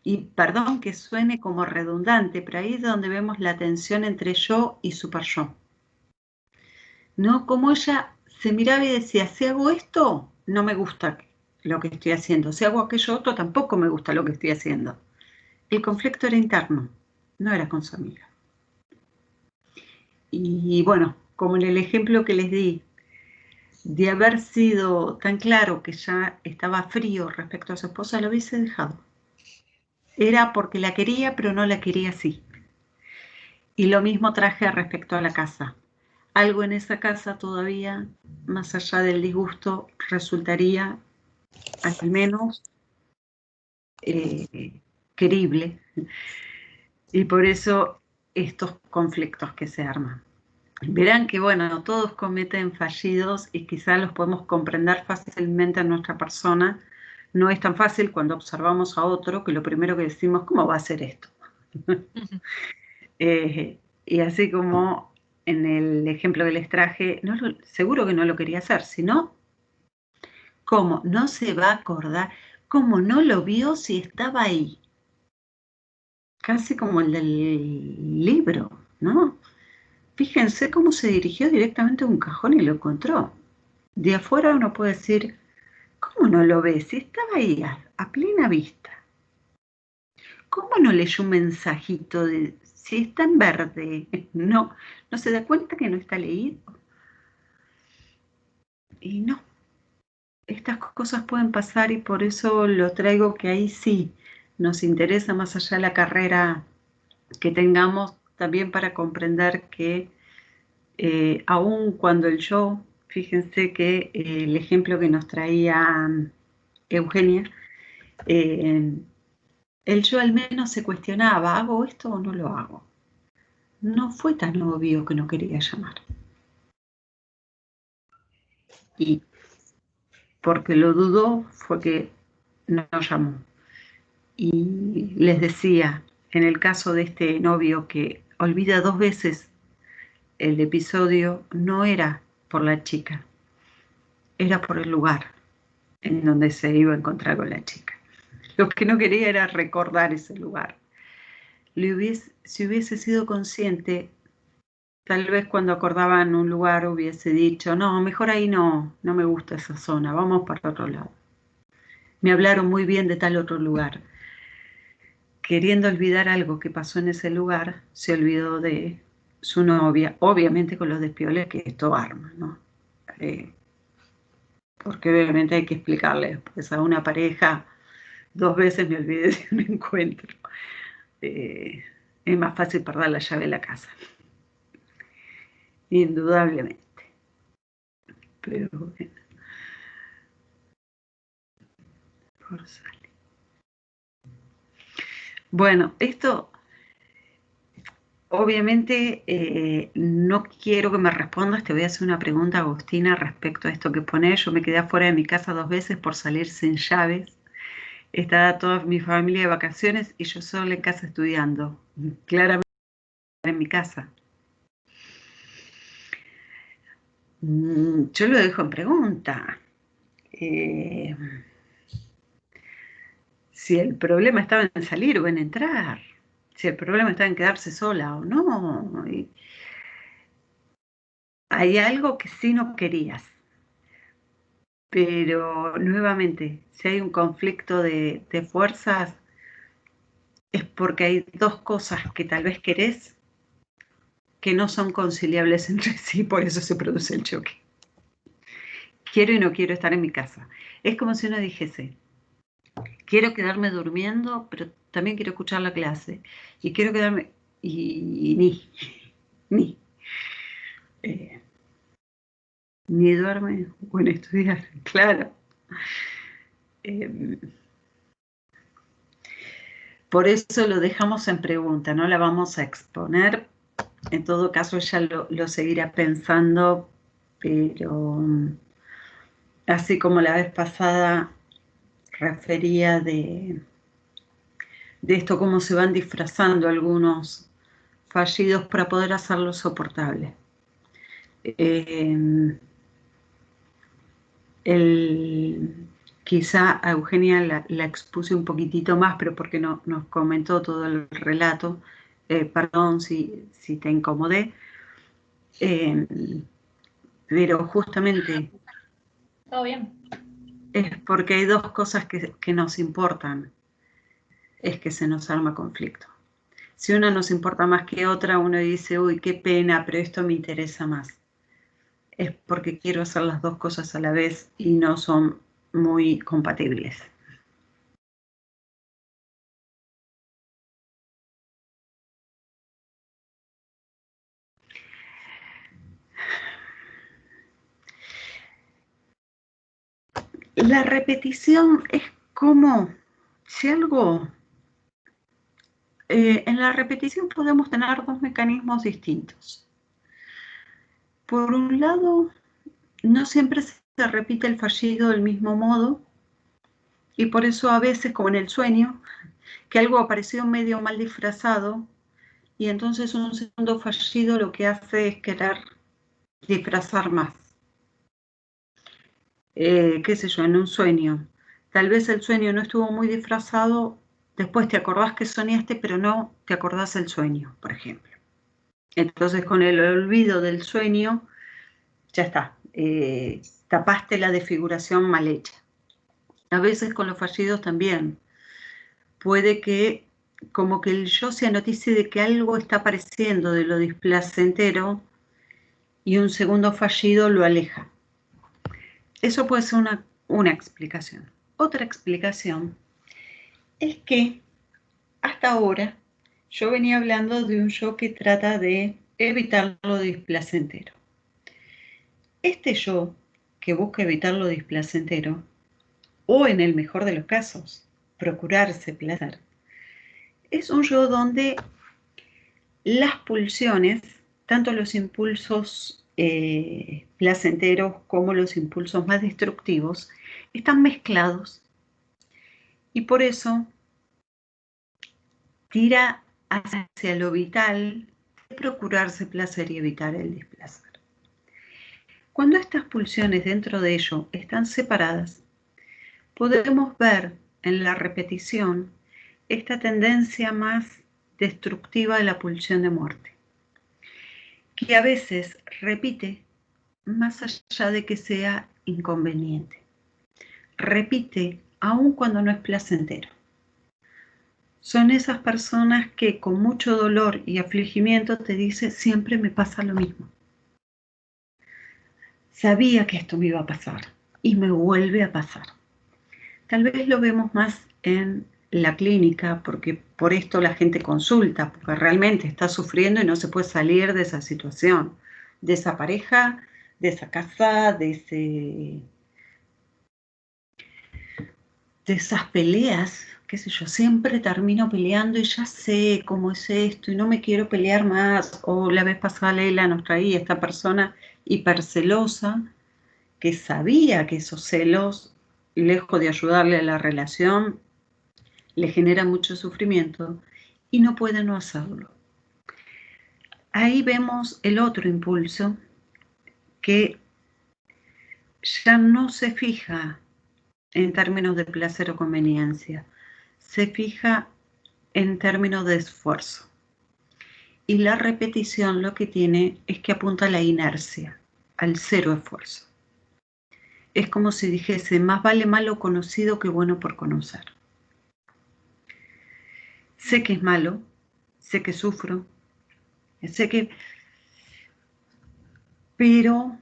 Y perdón que suene como redundante, pero ahí es donde vemos la tensión entre yo y super yo. ¿No? Como ella se miraba y decía, si hago esto, no me gusta lo que estoy haciendo. Si hago aquello otro, tampoco me gusta lo que estoy haciendo. El conflicto era interno, no era con su amiga. Y bueno, como en el ejemplo que les di, de haber sido tan claro que ya estaba frío respecto a su esposa, lo hubiese dejado. Era porque la quería, pero no la quería así. Y lo mismo traje respecto a la casa. Algo en esa casa todavía, más allá del disgusto, resultaría al menos querible. Y por eso estos conflictos que se arman. Verán que, bueno, todos cometen fallidos y quizás los podemos comprender fácilmente en nuestra persona. No es tan fácil cuando observamos a otro que lo primero que decimos, ¿cómo va a ser esto? Y así como en el ejemplo que les traje, seguro que no lo quería hacer, sino, ¿cómo? No se va a acordar, ¿cómo no lo vio si estaba ahí? Casi como el del libro, ¿no? Fíjense cómo se dirigió directamente a un cajón y lo encontró. De afuera uno puede decir, ¿cómo no lo ve? Si estaba ahí a plena vista. ¿Cómo no leyó un mensajito de si está en verde? No se da cuenta que no está leído. Y no, estas cosas pueden pasar y por eso lo traigo que ahí sí nos interesa más allá de la carrera que tengamos también para comprender que aun cuando el yo, fíjense que el ejemplo que nos traía Eugenia, el yo al menos se cuestionaba, ¿hago esto o no lo hago? No fue tan obvio que no quería llamar. Y porque lo dudó fue que no llamó. y les decía, en el caso de este novio que olvida 2 veces el episodio, no era por la chica, era por el lugar en donde se iba a encontrar con la chica. Lo que no quería era recordar ese lugar. Si hubiese sido consciente, tal vez cuando acordaban un lugar hubiese dicho, no, mejor ahí no me gusta esa zona, vamos para otro lado. Me hablaron muy bien de tal otro lugar. Queriendo olvidar algo que pasó en ese lugar, se olvidó de su novia, obviamente con los despioles que esto arma, ¿no? Porque obviamente hay que explicarle, pues a una pareja 2 veces me olvidé de un encuentro. Es más fácil perder la llave de la casa. Indudablemente. Pero bueno. Por salir. Bueno, esto obviamente no quiero que me respondas, te voy a hacer una pregunta, Agustina, respecto a esto que pones. Yo me quedé afuera de mi casa 2 veces por salir sin llaves. Estaba toda mi familia de vacaciones y yo sola en casa estudiando. Claramente en mi casa. Yo lo dejo en pregunta. Si el problema estaba en salir o en entrar. Si el problema estaba en quedarse sola o no. Hay algo que sí no querías. Pero nuevamente, si hay un conflicto de fuerzas, es porque hay 2 cosas que tal vez querés que no son conciliables entre sí, por eso se produce el choque. Quiero y no quiero estar en mi casa. Es como si uno dijese, quiero quedarme durmiendo, pero también quiero escuchar la clase. Y quiero quedarme... Y ni. Ni duerme, bueno, estudiar, claro. Por eso lo dejamos en pregunta, no la vamos a exponer. En todo caso, ella lo seguirá pensando, pero así como la vez pasada refería de esto, cómo se van disfrazando algunos fallidos para poder hacerlo soportable. Quizá a Eugenia la expuse un poquitito más, pero porque no, nos comentó todo el relato. Perdón si te incomodé. Pero justamente Todo bien. es porque hay 2 cosas que nos importan. Es que se nos arma conflicto. Si una nos importa más que otra, uno dice, uy, qué pena, pero esto me interesa más. Es porque quiero hacer las 2 cosas a la vez y no son muy compatibles. La repetición es como si algo... en la repetición podemos tener 2 mecanismos distintos. Por un lado, no siempre se repite el fallido del mismo modo y por eso a veces, como en el sueño, que algo apareció medio mal disfrazado y entonces un segundo fallido lo que hace es querer disfrazar más. Qué sé yo, en un sueño. Tal vez el sueño no estuvo muy disfrazado, después te acordás que soñaste, pero no te acordás el sueño, por ejemplo. Entonces con el olvido del sueño, ya está, tapaste la desfiguración mal hecha. A veces con los fallidos también. Puede que como que el yo se anotice de que algo está apareciendo de lo displacentero y un segundo fallido lo aleja. Eso puede ser una explicación. Otra explicación es que hasta ahora yo venía hablando de un yo que trata de evitar lo displacentero. Este yo que busca evitar lo displacentero, o en el mejor de los casos, procurarse placer, es un yo donde las pulsiones, tanto los impulsos placenteros como los impulsos más destructivos, están mezclados y por eso tira hacia lo vital, de procurarse placer y evitar el displacer. Cuando estas pulsiones dentro de ello están separadas, podemos ver en la repetición esta tendencia más destructiva de la pulsión de muerte, que a veces repite más allá de que sea inconveniente. Repite aun cuando no es placentero. Son esas personas que con mucho dolor y afligimiento te dicen, siempre me pasa lo mismo. Sabía que esto me iba a pasar y me vuelve a pasar. Tal vez lo vemos más en la clínica, porque por esto la gente consulta, porque realmente está sufriendo y no se puede salir de esa situación, de esa pareja, de esa casa, de esas peleas, qué sé yo, siempre termino peleando y ya sé cómo es esto y no me quiero pelear más. O la vez pasada Leila nos traía esta persona hipercelosa que sabía que esos celos, lejos de ayudarle a la relación, le genera mucho sufrimiento y no puede no hacerlo. Ahí vemos el otro impulso que ya no se fija en términos de placer o conveniencia, se fija en términos de esfuerzo. Y la repetición lo que tiene es que apunta a la inercia, al cero esfuerzo. Es como si dijese, más vale malo conocido que bueno por conocer. Sé que es malo, sé que sufro, sé que... pero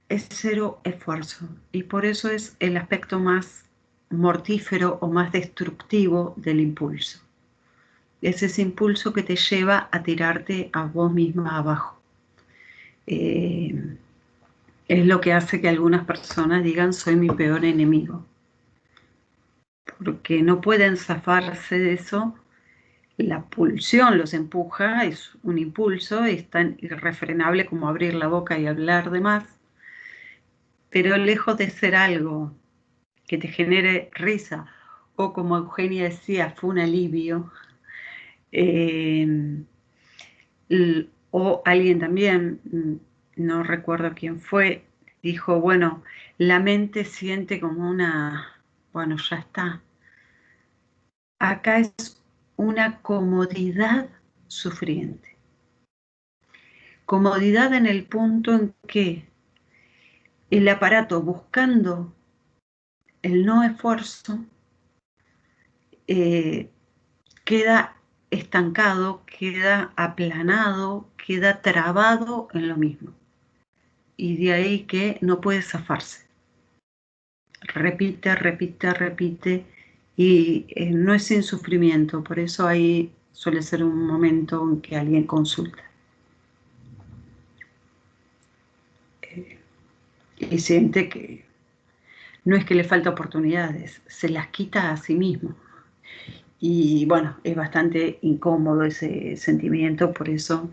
es cero esfuerzo. Y por eso es el aspecto más mortífero o más destructivo del impulso. Es ese impulso que te lleva a tirarte a vos misma abajo. Es lo que hace que algunas personas digan soy mi peor enemigo. Porque no pueden zafarse de eso. La pulsión los empuja, es un impulso, es tan irrefrenable como abrir la boca y hablar de más. Pero lejos de ser algo que te genere risa, o como Eugenia decía, fue un alivio, o alguien también, no recuerdo quién fue, dijo, bueno, la mente siente como una, bueno, ya está. Acá es una comodidad sufriente. Comodidad en el punto en que el aparato buscando el no esfuerzo queda estancado, queda aplanado, queda trabado en lo mismo. Y de ahí que no puede zafarse. Repite, repite, repite y no es sin sufrimiento, por eso ahí suele ser un momento en que alguien consulta. Y siente que no es que le falta oportunidades, se las quita a sí mismo. Y bueno, es bastante incómodo ese sentimiento, por eso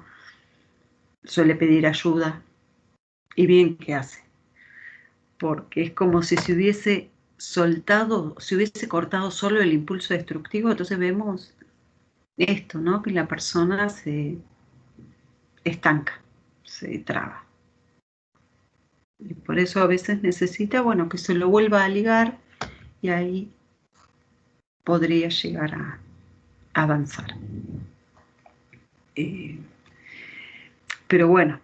suele pedir ayuda. Y bien que hace, porque es como si se hubiese soltado, se hubiese cortado solo el impulso destructivo. Entonces vemos esto, ¿no? Que la persona se estanca, se traba. Y por eso a veces necesita, bueno, que se lo vuelva a ligar y ahí podría llegar a avanzar. Pero bueno,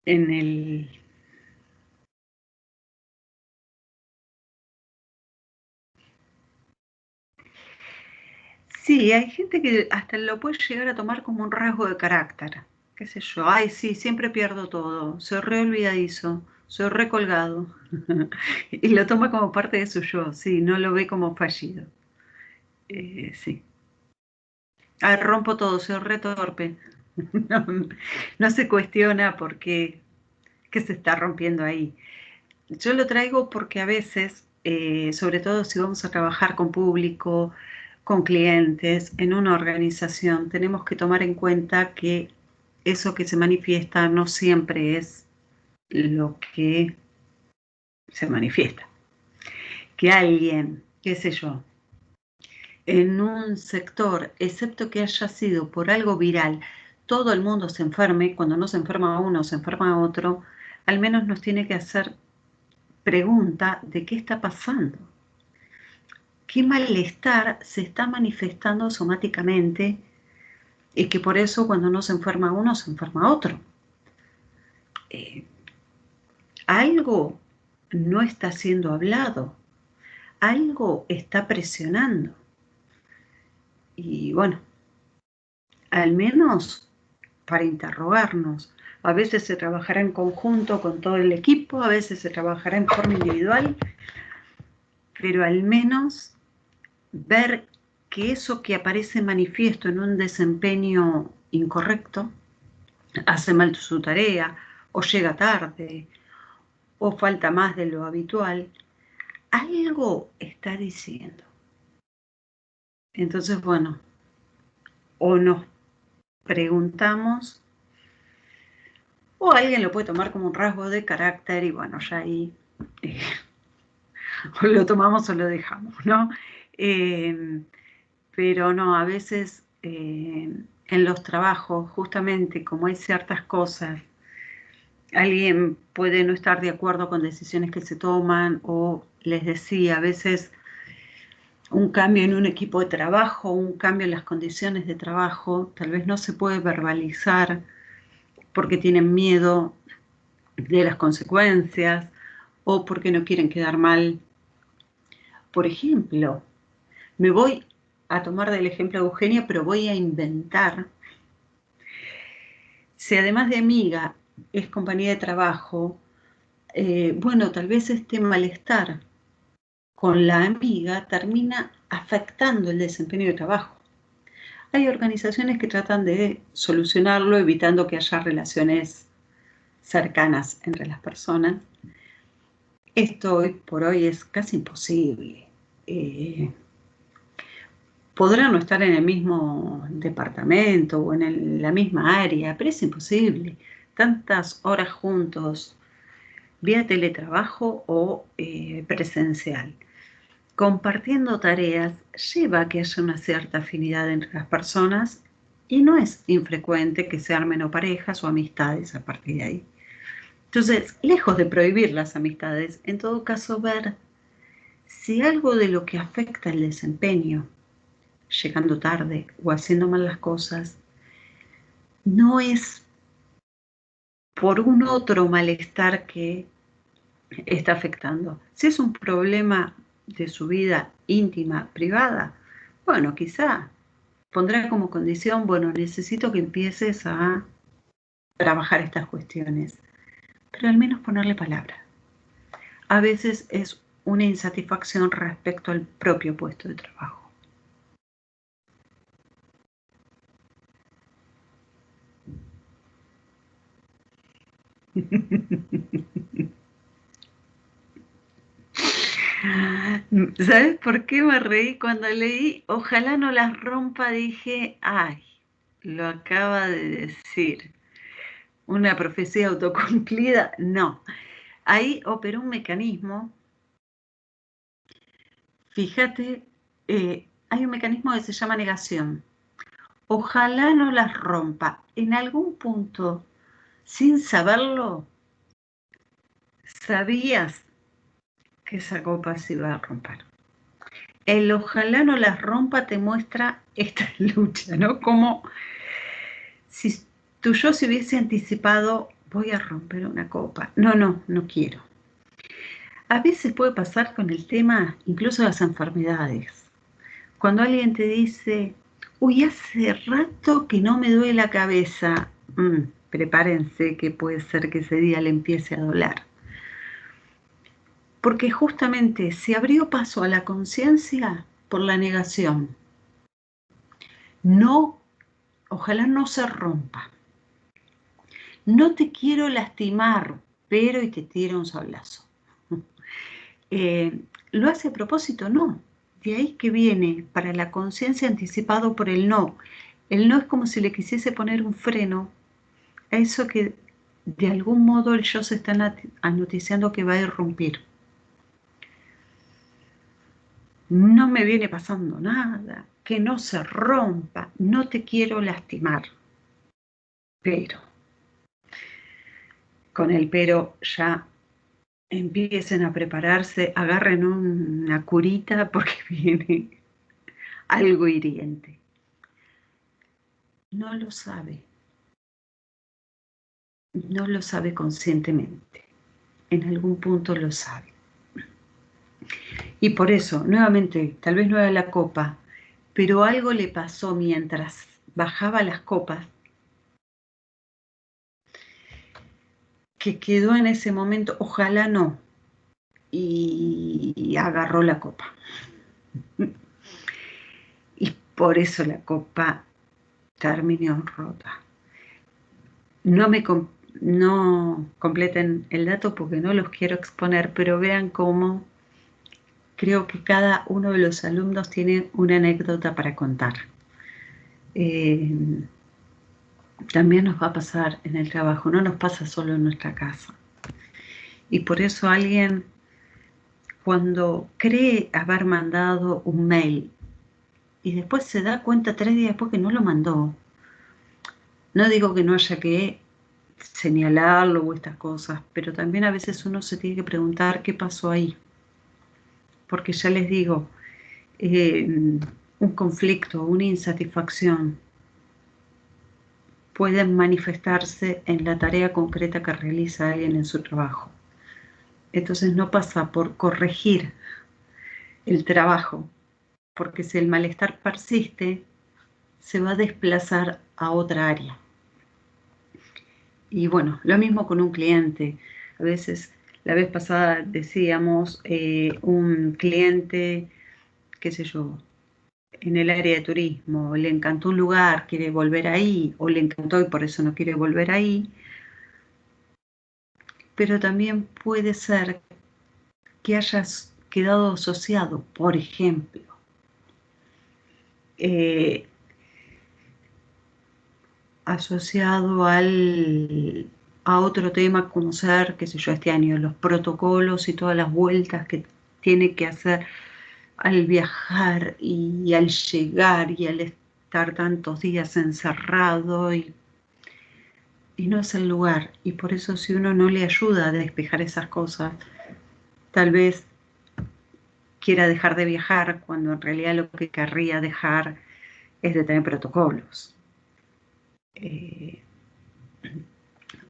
en el... Sí, hay gente que hasta lo puede llegar a tomar como un rasgo de carácter. Qué sé yo, ay sí, siempre pierdo todo, soy re olvidadizo, soy recolgado. Y lo toma como parte de su yo, sí, no lo ve como fallido. Sí. Ah, rompo todo, soy re torpe. No, no se cuestiona por qué se está rompiendo ahí. Yo lo traigo porque a veces, sobre todo si vamos a trabajar con público, con clientes, en una organización, tenemos que tomar en cuenta que eso que se manifiesta no siempre es lo que se manifiesta. Que alguien, qué sé yo, en un sector, excepto que haya sido por algo viral, todo el mundo se enferme, cuando no se enferma uno, se enferma otro, al menos nos tiene que hacer pregunta de qué está pasando. ¿Qué malestar se está manifestando somáticamente y que por eso cuando no se enferma uno, se enferma otro? Algo no está siendo hablado, algo está presionando. Y bueno, al menos para interrogarnos. A veces se trabajará en conjunto con todo el equipo, a veces se trabajará en forma individual, pero al menos ver que eso que aparece manifiesto en un desempeño incorrecto, hace mal su tarea, o llega tarde, o falta más de lo habitual, algo está diciendo. Entonces, bueno, o nos preguntamos, o alguien lo puede tomar como un rasgo de carácter y bueno, ya ahí o lo tomamos o lo dejamos, ¿no? Pero no, a veces en los trabajos, justamente como hay ciertas cosas, alguien puede no estar de acuerdo con decisiones que se toman, o les decía, a veces un cambio en un equipo de trabajo, un cambio en las condiciones de trabajo, tal vez no se puede verbalizar porque tienen miedo de las consecuencias o porque no quieren quedar mal. Por ejemplo, me voy a tomar del ejemplo de Eugenia, pero voy a inventar. Si además de amiga es compañía de trabajo, bueno, tal vez este malestar con la amiga termina afectando el desempeño de trabajo. Hay organizaciones que tratan de solucionarlo evitando que haya relaciones cercanas entre las personas. Esto hoy por hoy es casi imposible. Podrán no estar en el mismo departamento o en la misma área, pero es imposible. Tantas horas juntos, vía teletrabajo o presencial. Compartiendo tareas lleva a que haya una cierta afinidad entre las personas y no es infrecuente que se armen o parejas o amistades a partir de ahí. Entonces, lejos de prohibir las amistades, en todo caso ver si algo de lo que afecta el desempeño, llegando tarde o haciendo mal las cosas, no es por un otro malestar que está afectando. Si es un problema de su vida íntima, privada, bueno, quizá pondrá como condición, bueno, necesito que empieces a trabajar estas cuestiones, pero al menos ponerle palabra. A veces es una insatisfacción respecto al propio puesto de trabajo. ¿Sabes por qué me reí cuando leí? Ojalá no las rompa, dije, ay, lo acaba de decir. Una profecía autocumplida, no. Ahí operó un mecanismo. Fíjate, hay un mecanismo que se llama negación. Ojalá no las rompa. En algún punto, sin saberlo, sabías que esa copa se iba a romper. El ojalá no las rompa te muestra esta lucha, ¿no? Como si tu yo se hubiese anticipado, voy a romper una copa. No quiero. A veces puede pasar con el tema, incluso las enfermedades. Cuando alguien te dice, uy, hace rato que no me duele la cabeza, prepárense que puede ser que ese día le empiece a doler. Porque justamente se abrió paso a la conciencia por la negación. No, ojalá no se rompa. No te quiero lastimar, pero y te tiro un sablazo. ¿Lo hace a propósito? No. De ahí que viene para la conciencia anticipado por el no. El no es como si le quisiese poner un freno a eso que de algún modo el yo se está anoticiando que va a irrumpir. no me viene pasando nada, que no se rompa, no te quiero lastimar. Pero, con el pero ya empiecen a prepararse, agarren una curita porque viene algo hiriente. No lo sabe conscientemente, en algún punto lo sabe. Y por eso, nuevamente, tal vez no era la copa, pero algo le pasó mientras bajaba las copas, que quedó en ese momento, ojalá no, y agarró la copa. Y por eso la copa terminó rota. No completen el dato porque no los quiero exponer, pero vean cómo creo que cada uno de los alumnos tiene una anécdota para contar. También nos va a pasar en el trabajo, no nos pasa solo en nuestra casa. Y por eso alguien, cuando cree haber mandado un mail y después se da cuenta 3 días después que no lo mandó, no digo que no haya que señalarlo o estas cosas, pero también a veces uno se tiene que preguntar qué pasó ahí. Porque ya les digo, un conflicto, una insatisfacción pueden manifestarse en la tarea concreta que realiza alguien en su trabajo. Entonces no pasa por corregir el trabajo, porque si el malestar persiste, se va a desplazar a otra área. Y bueno, lo mismo con un cliente. A veces, la vez pasada decíamos, un cliente, qué sé yo, en el área de turismo, le encantó un lugar, quiere volver ahí, o le encantó y por eso no quiere volver ahí. Pero también puede ser que hayas quedado asociado, por ejemplo, asociado a otro tema como ser, qué sé yo, este año, los protocolos y todas las vueltas que tiene que hacer al viajar y al llegar y al estar tantos días encerrado y no es el lugar. Y por eso si uno no le ayuda a despejar esas cosas, tal vez quiera dejar de viajar cuando en realidad lo que querría dejar es de tener protocolos.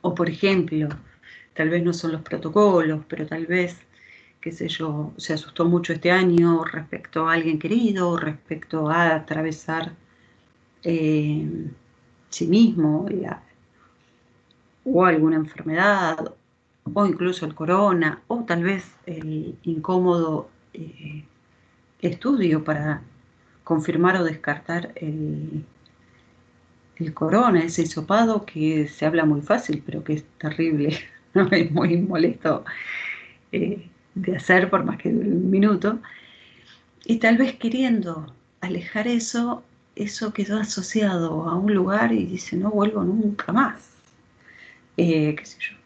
O por ejemplo, tal vez no son los protocolos, pero tal vez, qué sé yo, se asustó mucho este año respecto a alguien querido, respecto a atravesar sí mismo o alguna enfermedad, o incluso el corona, o tal vez el incómodo estudio para confirmar o descartar el corona, ese hisopado que se habla muy fácil, pero que es terrible, ¿no? Es muy molesto de hacer por más que dure un minuto. Y tal vez queriendo alejar eso quedó asociado a un lugar y dice, no vuelvo nunca más. Qué sé yo.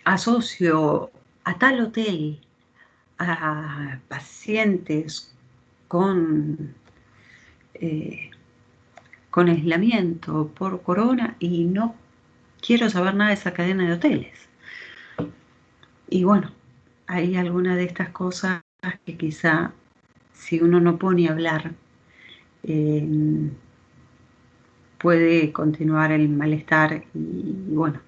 Asocio a tal hotel a pacientes con aislamiento por corona y no quiero saber nada de esa cadena de hoteles. Y bueno, hay alguna de estas cosas que quizá si uno no pone a hablar, puede continuar el malestar y bueno,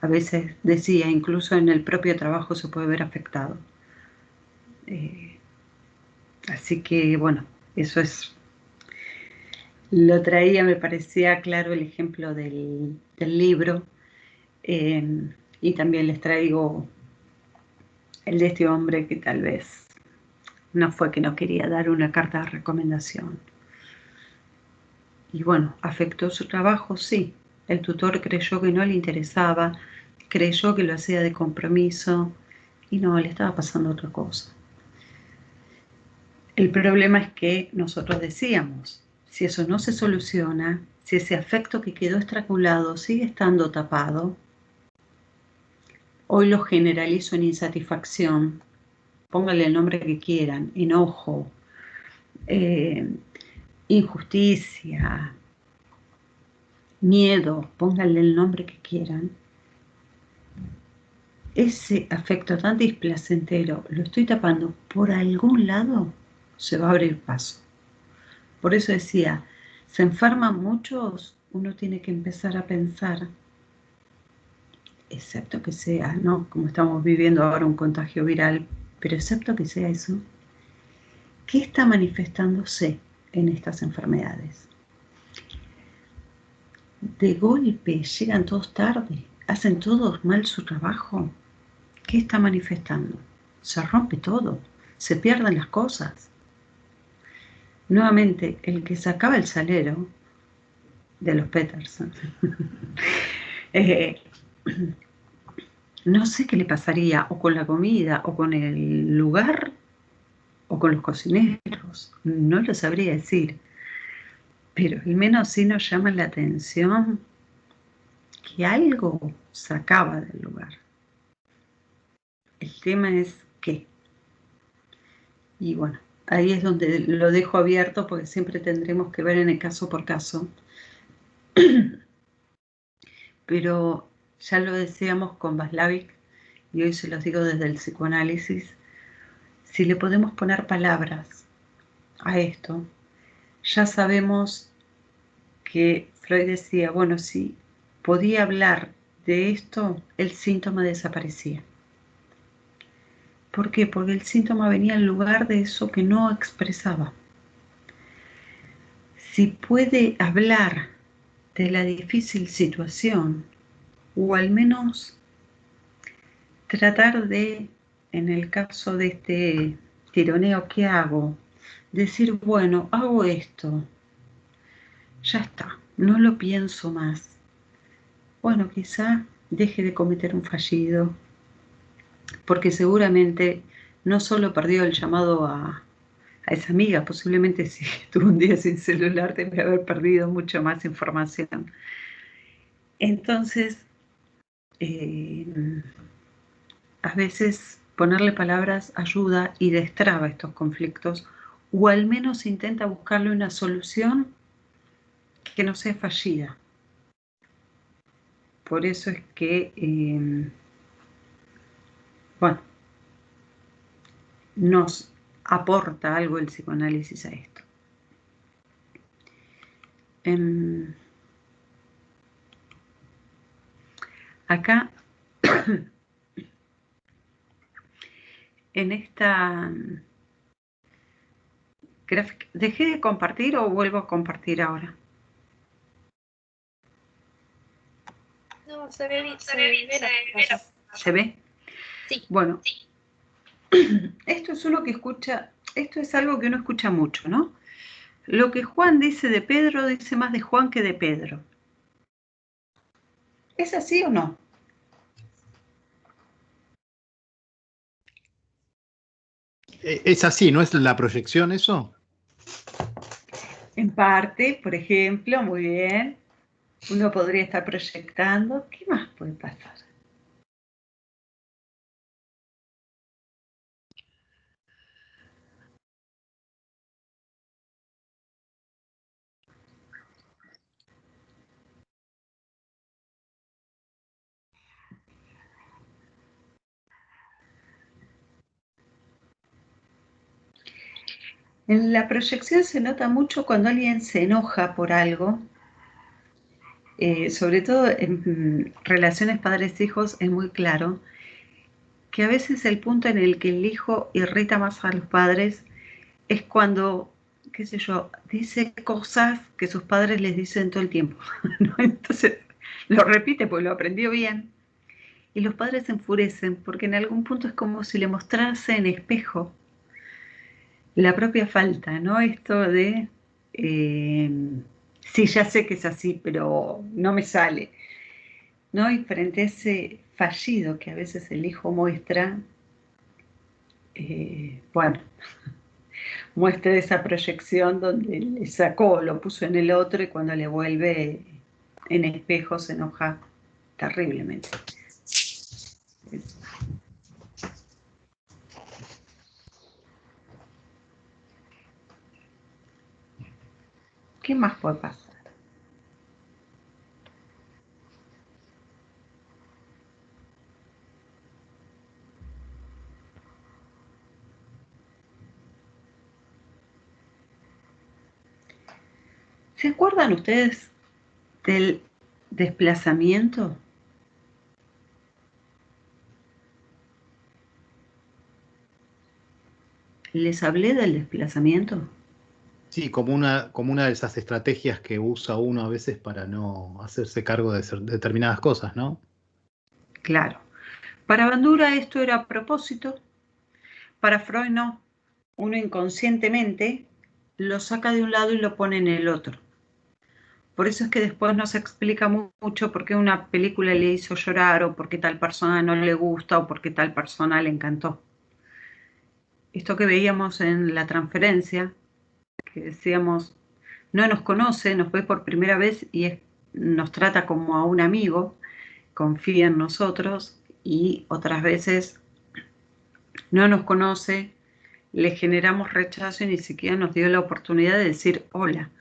a veces decía, incluso en el propio trabajo se puede ver afectado. Así que bueno, eso es. Lo traía, me parecía claro el ejemplo del libro, y también les traigo el de este hombre que tal vez no fue que no quería dar una carta de recomendación. Y bueno, afectó su trabajo, sí. El tutor creyó que no le interesaba, creyó que lo hacía de compromiso y no, le estaba pasando otra cosa. El problema es que nosotros decíamos, si eso no se soluciona, si ese afecto que quedó estrangulado sigue estando tapado, hoy lo generalizo en insatisfacción, pónganle el nombre que quieran, enojo, injusticia, miedo, pónganle el nombre que quieran, ese afecto tan displacentero lo estoy tapando, por algún lado se va a abrir paso. Por eso decía, se enferman muchos, uno tiene que empezar a pensar, excepto que sea, ¿no? Como estamos viviendo ahora un contagio viral, pero excepto que sea eso, ¿qué está manifestándose en estas enfermedades? De golpe llegan todos tarde, hacen todos mal su trabajo. ¿Qué está manifestando? Se rompe todo, se pierden las cosas. Nuevamente, el que sacaba el salero de los Peterson, no sé qué le pasaría, o con la comida, o con el lugar, o con los cocineros, no lo sabría decir, pero al menos sí nos llama la atención que algo sacaba del lugar. El tema es qué. Y bueno, ahí es donde lo dejo abierto porque siempre tendremos que ver en el caso por caso. Pero ya lo decíamos con Václavic y hoy se los digo desde el psicoanálisis, si le podemos poner palabras a esto, ya sabemos que Freud decía, bueno, si podía hablar de esto, el síntoma desaparecía. ¿Por qué? Porque el síntoma venía en lugar de eso que no expresaba. Si puede hablar de la difícil situación, o al menos tratar de, en el caso de este tironeo que hago, decir, bueno, hago esto, ya está, no lo pienso más. Bueno, quizá deje de cometer un fallido, porque seguramente no solo perdió el llamado a esa amiga, posiblemente si estuvo un día sin celular debe haber perdido mucha más información. Entonces, a veces ponerle palabras ayuda y destraba estos conflictos, o al menos intenta buscarle una solución que no sea fallida. Por eso es que, bueno, nos aporta algo el psicoanálisis a esto. Acá, en esta gráfica, ¿dejé de compartir o vuelvo a compartir ahora? No, se ve bien. ¿Se ve? Sí. Bueno, esto es uno que escucha, esto es algo que uno escucha mucho, ¿no? Lo que Juan dice de Pedro, dice más de Juan que de Pedro. ¿Es así o no? Es así, ¿no es la proyección eso? En parte, por ejemplo, muy bien, uno podría estar proyectando. ¿Qué más puede pasar? En la proyección se nota mucho cuando alguien se enoja por algo, sobre todo en relaciones padres-hijos es muy claro que a veces el punto en el que el hijo irrita más a los padres es cuando, qué sé yo, dice cosas que sus padres les dicen todo el tiempo, ¿no? Entonces lo repite porque lo aprendió bien y los padres se enfurecen porque en algún punto es como si le mostrase en espejo la propia falta, ¿no? Esto de, sí, ya sé que es así, pero no me sale, ¿no? Y frente a ese fallido que a veces el hijo muestra, bueno, muestra esa proyección donde le sacó, lo puso en el otro y cuando le vuelve en espejo se enoja terriblemente. ¿Qué más puede pasar? ¿Se acuerdan ustedes del desplazamiento? ¿Les hablé del desplazamiento? Sí, como una de esas estrategias que usa uno a veces para no hacerse cargo de determinadas cosas, ¿no? Claro. Para Bandura esto era a propósito, para Freud no. Uno inconscientemente lo saca de un lado y lo pone en el otro. Por eso es que después no se explica mucho por qué una película le hizo llorar o por qué tal persona no le gusta o por qué tal persona le encantó. Esto que veíamos en la transferencia, que decíamos, no nos conoce, nos ve por primera vez y nos trata como a un amigo, confía en nosotros, y otras veces no nos conoce, le generamos rechazo y ni siquiera nos dio la oportunidad de decir hola.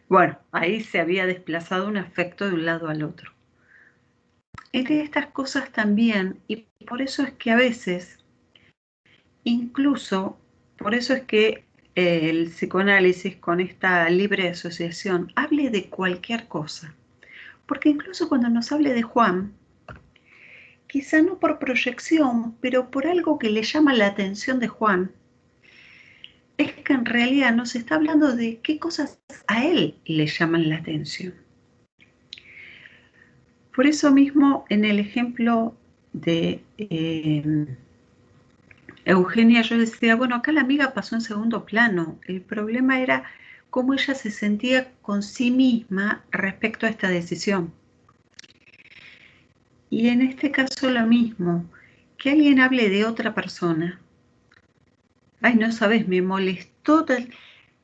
Bueno, ahí se había desplazado un afecto de un lado al otro. Es de estas cosas también, y por eso es que a veces, incluso, por eso es que el psicoanálisis con esta libre asociación hable de cualquier cosa. Porque incluso cuando nos hable de Juan, quizá no por proyección, pero por algo que le llama la atención de Juan, es que en realidad nos está hablando de qué cosas a él le llaman la atención. Por eso mismo, en el ejemplo de Eugenia, yo decía, bueno, acá la amiga pasó en segundo plano. El problema era cómo ella se sentía con sí misma respecto a esta decisión. Y en este caso lo mismo, que alguien hable de otra persona. Ay, no sabes, me molestó.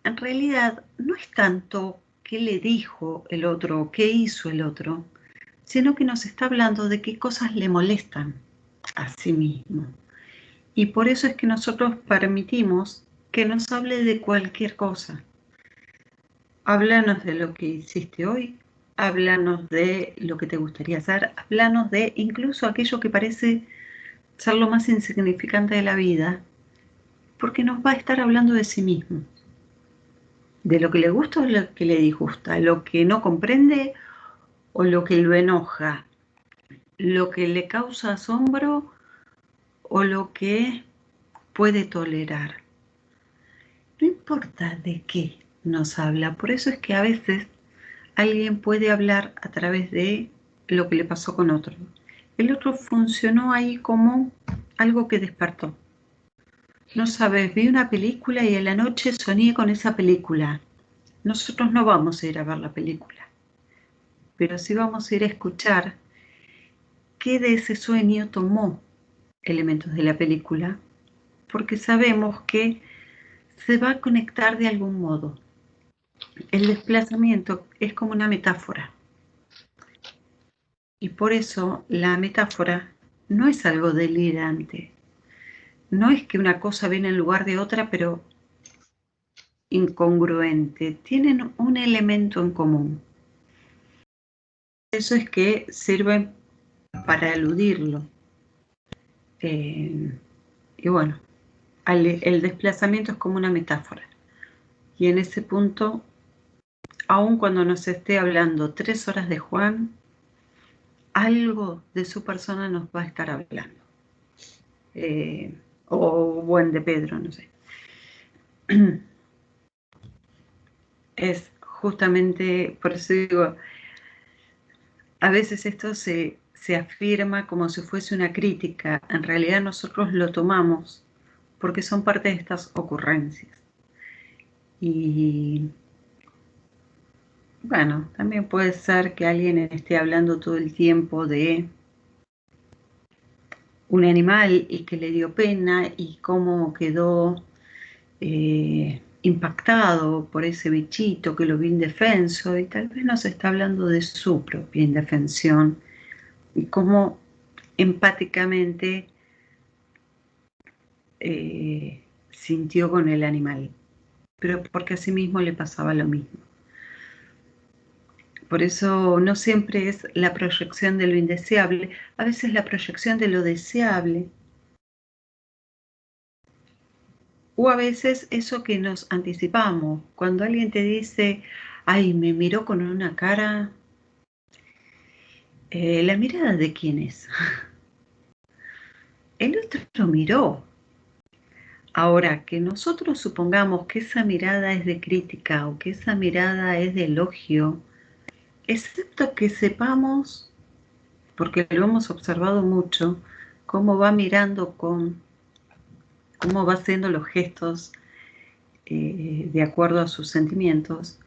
En realidad no es tanto qué le dijo el otro o qué hizo el otro, sino que nos está hablando de qué cosas le molestan a sí mismo. Y por eso es que nosotros permitimos que nos hable de cualquier cosa. Háblanos de lo que hiciste hoy, háblanos de lo que te gustaría hacer, háblanos de incluso aquello que parece ser lo más insignificante de la vida, porque nos va a estar hablando de sí mismo, de lo que le gusta o lo que le disgusta, lo que no comprende o lo que lo enoja, lo que le causa asombro o lo que puede tolerar. No importa de qué nos habla, por eso es que a veces alguien puede hablar a través de lo que le pasó con otro. El otro funcionó ahí como algo que despertó. No sabes, vi una película y en la noche soñé con esa película. Nosotros no vamos a ir a ver la película, pero sí vamos a ir a escuchar qué de ese sueño tomó elementos de la película, porque sabemos que se va a conectar de algún modo. El desplazamiento es como una metáfora. Y por eso la metáfora no es algo delirante. No es que una cosa viene en lugar de otra, pero incongruente. Tienen un elemento en común. Eso es que sirve para aludirlo. Y bueno, el desplazamiento es como una metáfora. Y en ese punto, aun cuando nos esté hablando 3 horas de Juan, algo de su persona nos va a estar hablando. O buen de Pedro, no sé. Es justamente, por eso digo, a veces esto se afirma como si fuese una crítica. En realidad nosotros lo tomamos porque son parte de estas ocurrencias. Y bueno, también puede ser que alguien esté hablando todo el tiempo de un animal y que le dio pena y cómo quedó impactado por ese bichito que lo vio indefenso, y tal vez nos está hablando de su propia indefensión y cómo empáticamente sintió con el animal. pero porque a sí mismo le pasaba lo mismo. Por eso no siempre es la proyección de lo indeseable, a veces la proyección de lo deseable. O a veces eso que nos anticipamos, cuando alguien te dice, ay, me miró con una cara, ¿la mirada de quién es? El otro miró. Ahora, que nosotros supongamos que esa mirada es de crítica o que esa mirada es de elogio, excepto que sepamos, porque lo hemos observado mucho, cómo va mirando cómo va haciendo los gestos de acuerdo a sus sentimientos,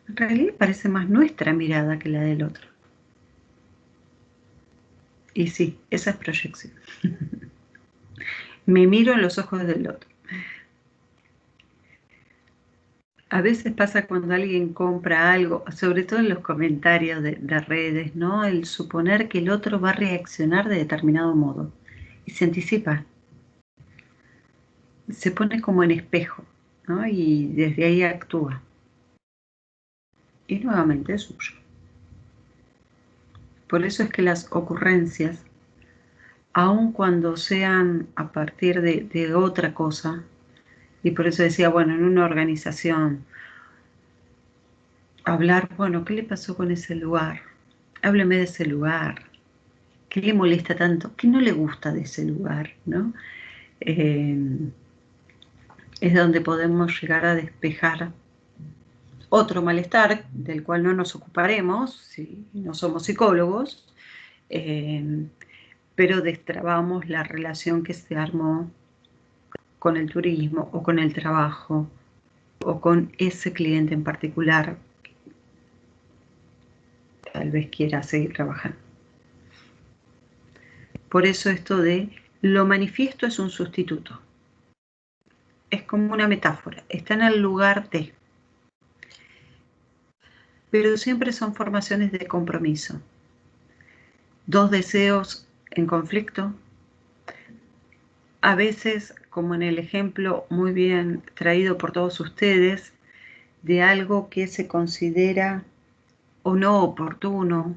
en realidad parece más nuestra mirada que la del otro. Y sí, esa es proyección. Me miro en los ojos del otro. A veces pasa cuando alguien compra algo, sobre todo en los comentarios de redes, ¿no? El suponer que el otro va a reaccionar de determinado modo. Y se anticipa. Se pone como en espejo, ¿no? Y desde ahí actúa. Y nuevamente es suyo. Por eso es que las ocurrencias, aun cuando sean a partir de otra cosa, y por eso decía, bueno, en una organización, hablar, bueno, ¿qué le pasó con ese lugar? Hábleme de ese lugar. ¿Qué le molesta tanto? ¿Qué no le gusta de ese lugar? ¿No? Es donde podemos llegar a despejar otro malestar del cual no nos ocuparemos, si no somos psicólogos, pero destrabamos la relación que se armó con el turismo o con el trabajo o con ese cliente en particular. Tal vez quiera seguir trabajando. Por eso esto de lo manifiesto es un sustituto. Es como una metáfora, está en el lugar de. Pero siempre son formaciones de compromiso. Dos deseos en conflicto. A veces, como en el ejemplo muy bien traído por todos ustedes, de algo que se considera o no oportuno,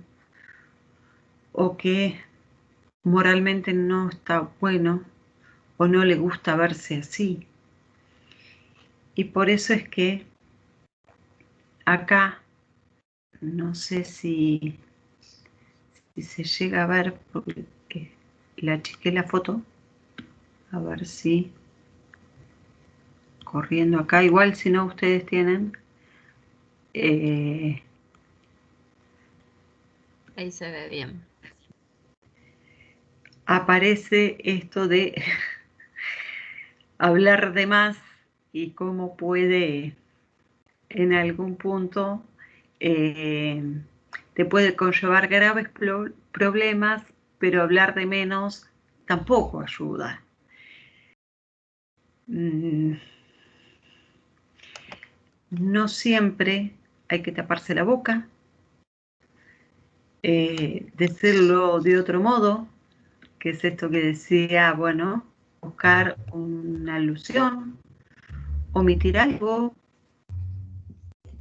o que moralmente no está bueno, o no le gusta verse así. Y por eso es que acá, no sé si se llega a ver, porque le achiqué la foto, a ver si corriendo acá, igual si no ustedes tienen. Ahí se ve bien. Aparece esto de hablar de más y cómo puede en algún punto te puede conllevar graves problemas, pero hablar de menos tampoco ayuda. No siempre hay que taparse la boca, decirlo de otro modo, que es esto que decía, bueno, buscar una alusión, omitir algo,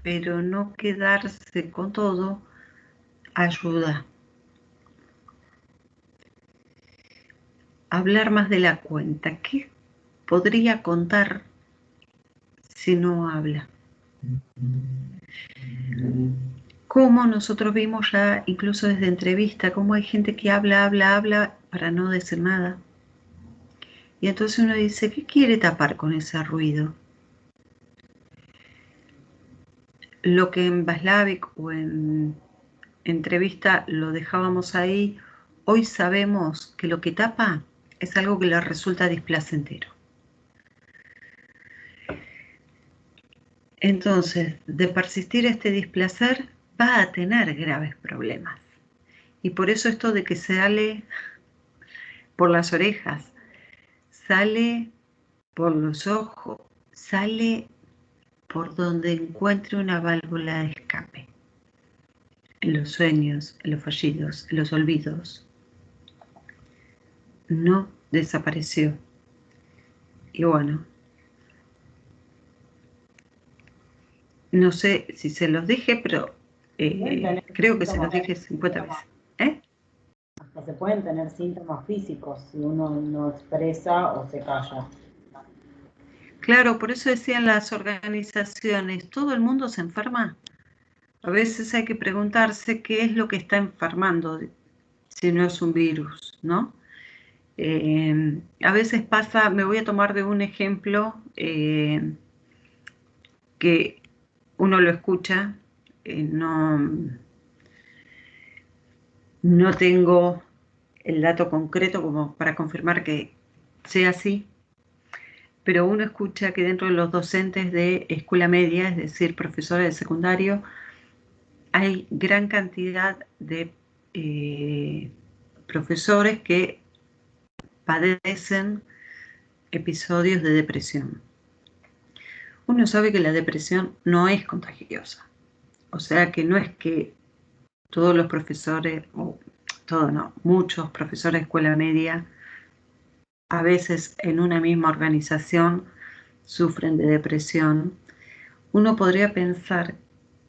pero no quedarse con todo, ayuda. Hablar más de la cuenta. ¿Qué podría contar si no habla? Como nosotros vimos ya, incluso desde entrevista, cómo hay gente que habla para no decir nada. Y entonces uno dice, ¿qué quiere tapar con ese ruido? Lo que en Václavic o en entrevista lo dejábamos ahí, hoy sabemos que lo que tapa es algo que le resulta displacentero. Entonces, de persistir este displacer, va a tener graves problemas. Y por eso esto de que sale por las orejas, sale por los ojos, sale por donde encuentre una válvula de escape. En los sueños, en los fallidos, en los olvidos. No desapareció. Y bueno, No sé si se los dije, pero Pueden tener creo que se los síntomas dije 50 veces. ¿Eh? Hasta se pueden tener síntomas físicos si uno no expresa o se calla. Claro, por eso decían las organizaciones, ¿todo el mundo se enferma? A veces hay que preguntarse qué es lo que está enfermando, si no es un virus, ¿no? A veces pasa, me voy a tomar de un ejemplo que uno lo escucha, no tengo el dato concreto como para confirmar que sea así, pero uno escucha que dentro de los docentes de escuela media, es decir, profesores de secundario, hay gran cantidad de profesores que padecen episodios de depresión. Uno sabe que la depresión no es contagiosa, o sea que no es que todos los profesores, o todos no, muchos profesores de escuela media, a veces en una misma organización sufren de depresión. Uno podría pensar,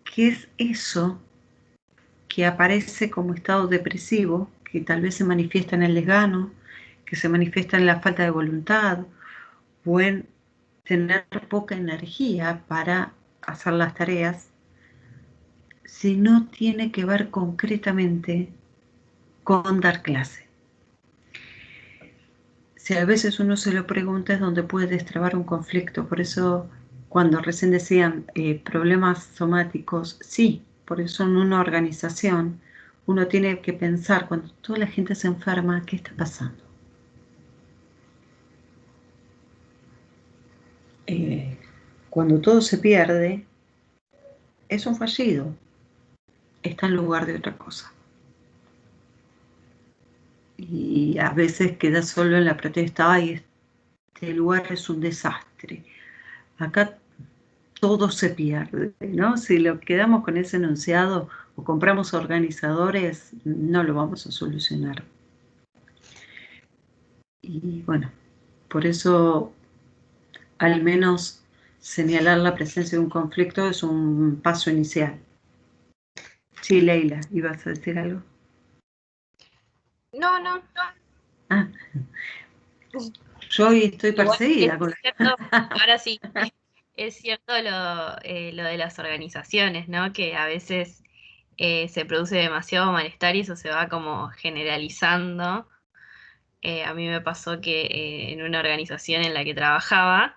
¿qué es eso que aparece como estado depresivo, que tal vez se manifiesta en el desgano, que se manifiesta en la falta de voluntad o en tener poca energía para hacer las tareas, si no tiene que ver concretamente con dar clase? Si a veces uno se lo pregunta es donde puede destrabar un conflicto. Por eso cuando recién decían problemas somáticos, sí, por eso en una organización uno tiene que pensar cuando toda la gente se enferma, ¿qué está pasando? Cuando todo se pierde, es un fallido, está en lugar de otra cosa. Y a veces queda solo en la protesta, ay, este lugar es un desastre. Acá todo se pierde, ¿no? Si lo quedamos con ese enunciado o compramos organizadores, no lo vamos a solucionar. Y bueno, por eso al menos señalar la presencia de un conflicto es un paso inicial. Sí, Leila, ¿ibas a decir algo? No. Ah, yo hoy estoy perseguida. Es cierto, ahora sí, es cierto lo de las organizaciones, ¿no? Que a veces se produce demasiado malestar y eso se va como generalizando. A mí me pasó que en una organización en la que trabajaba,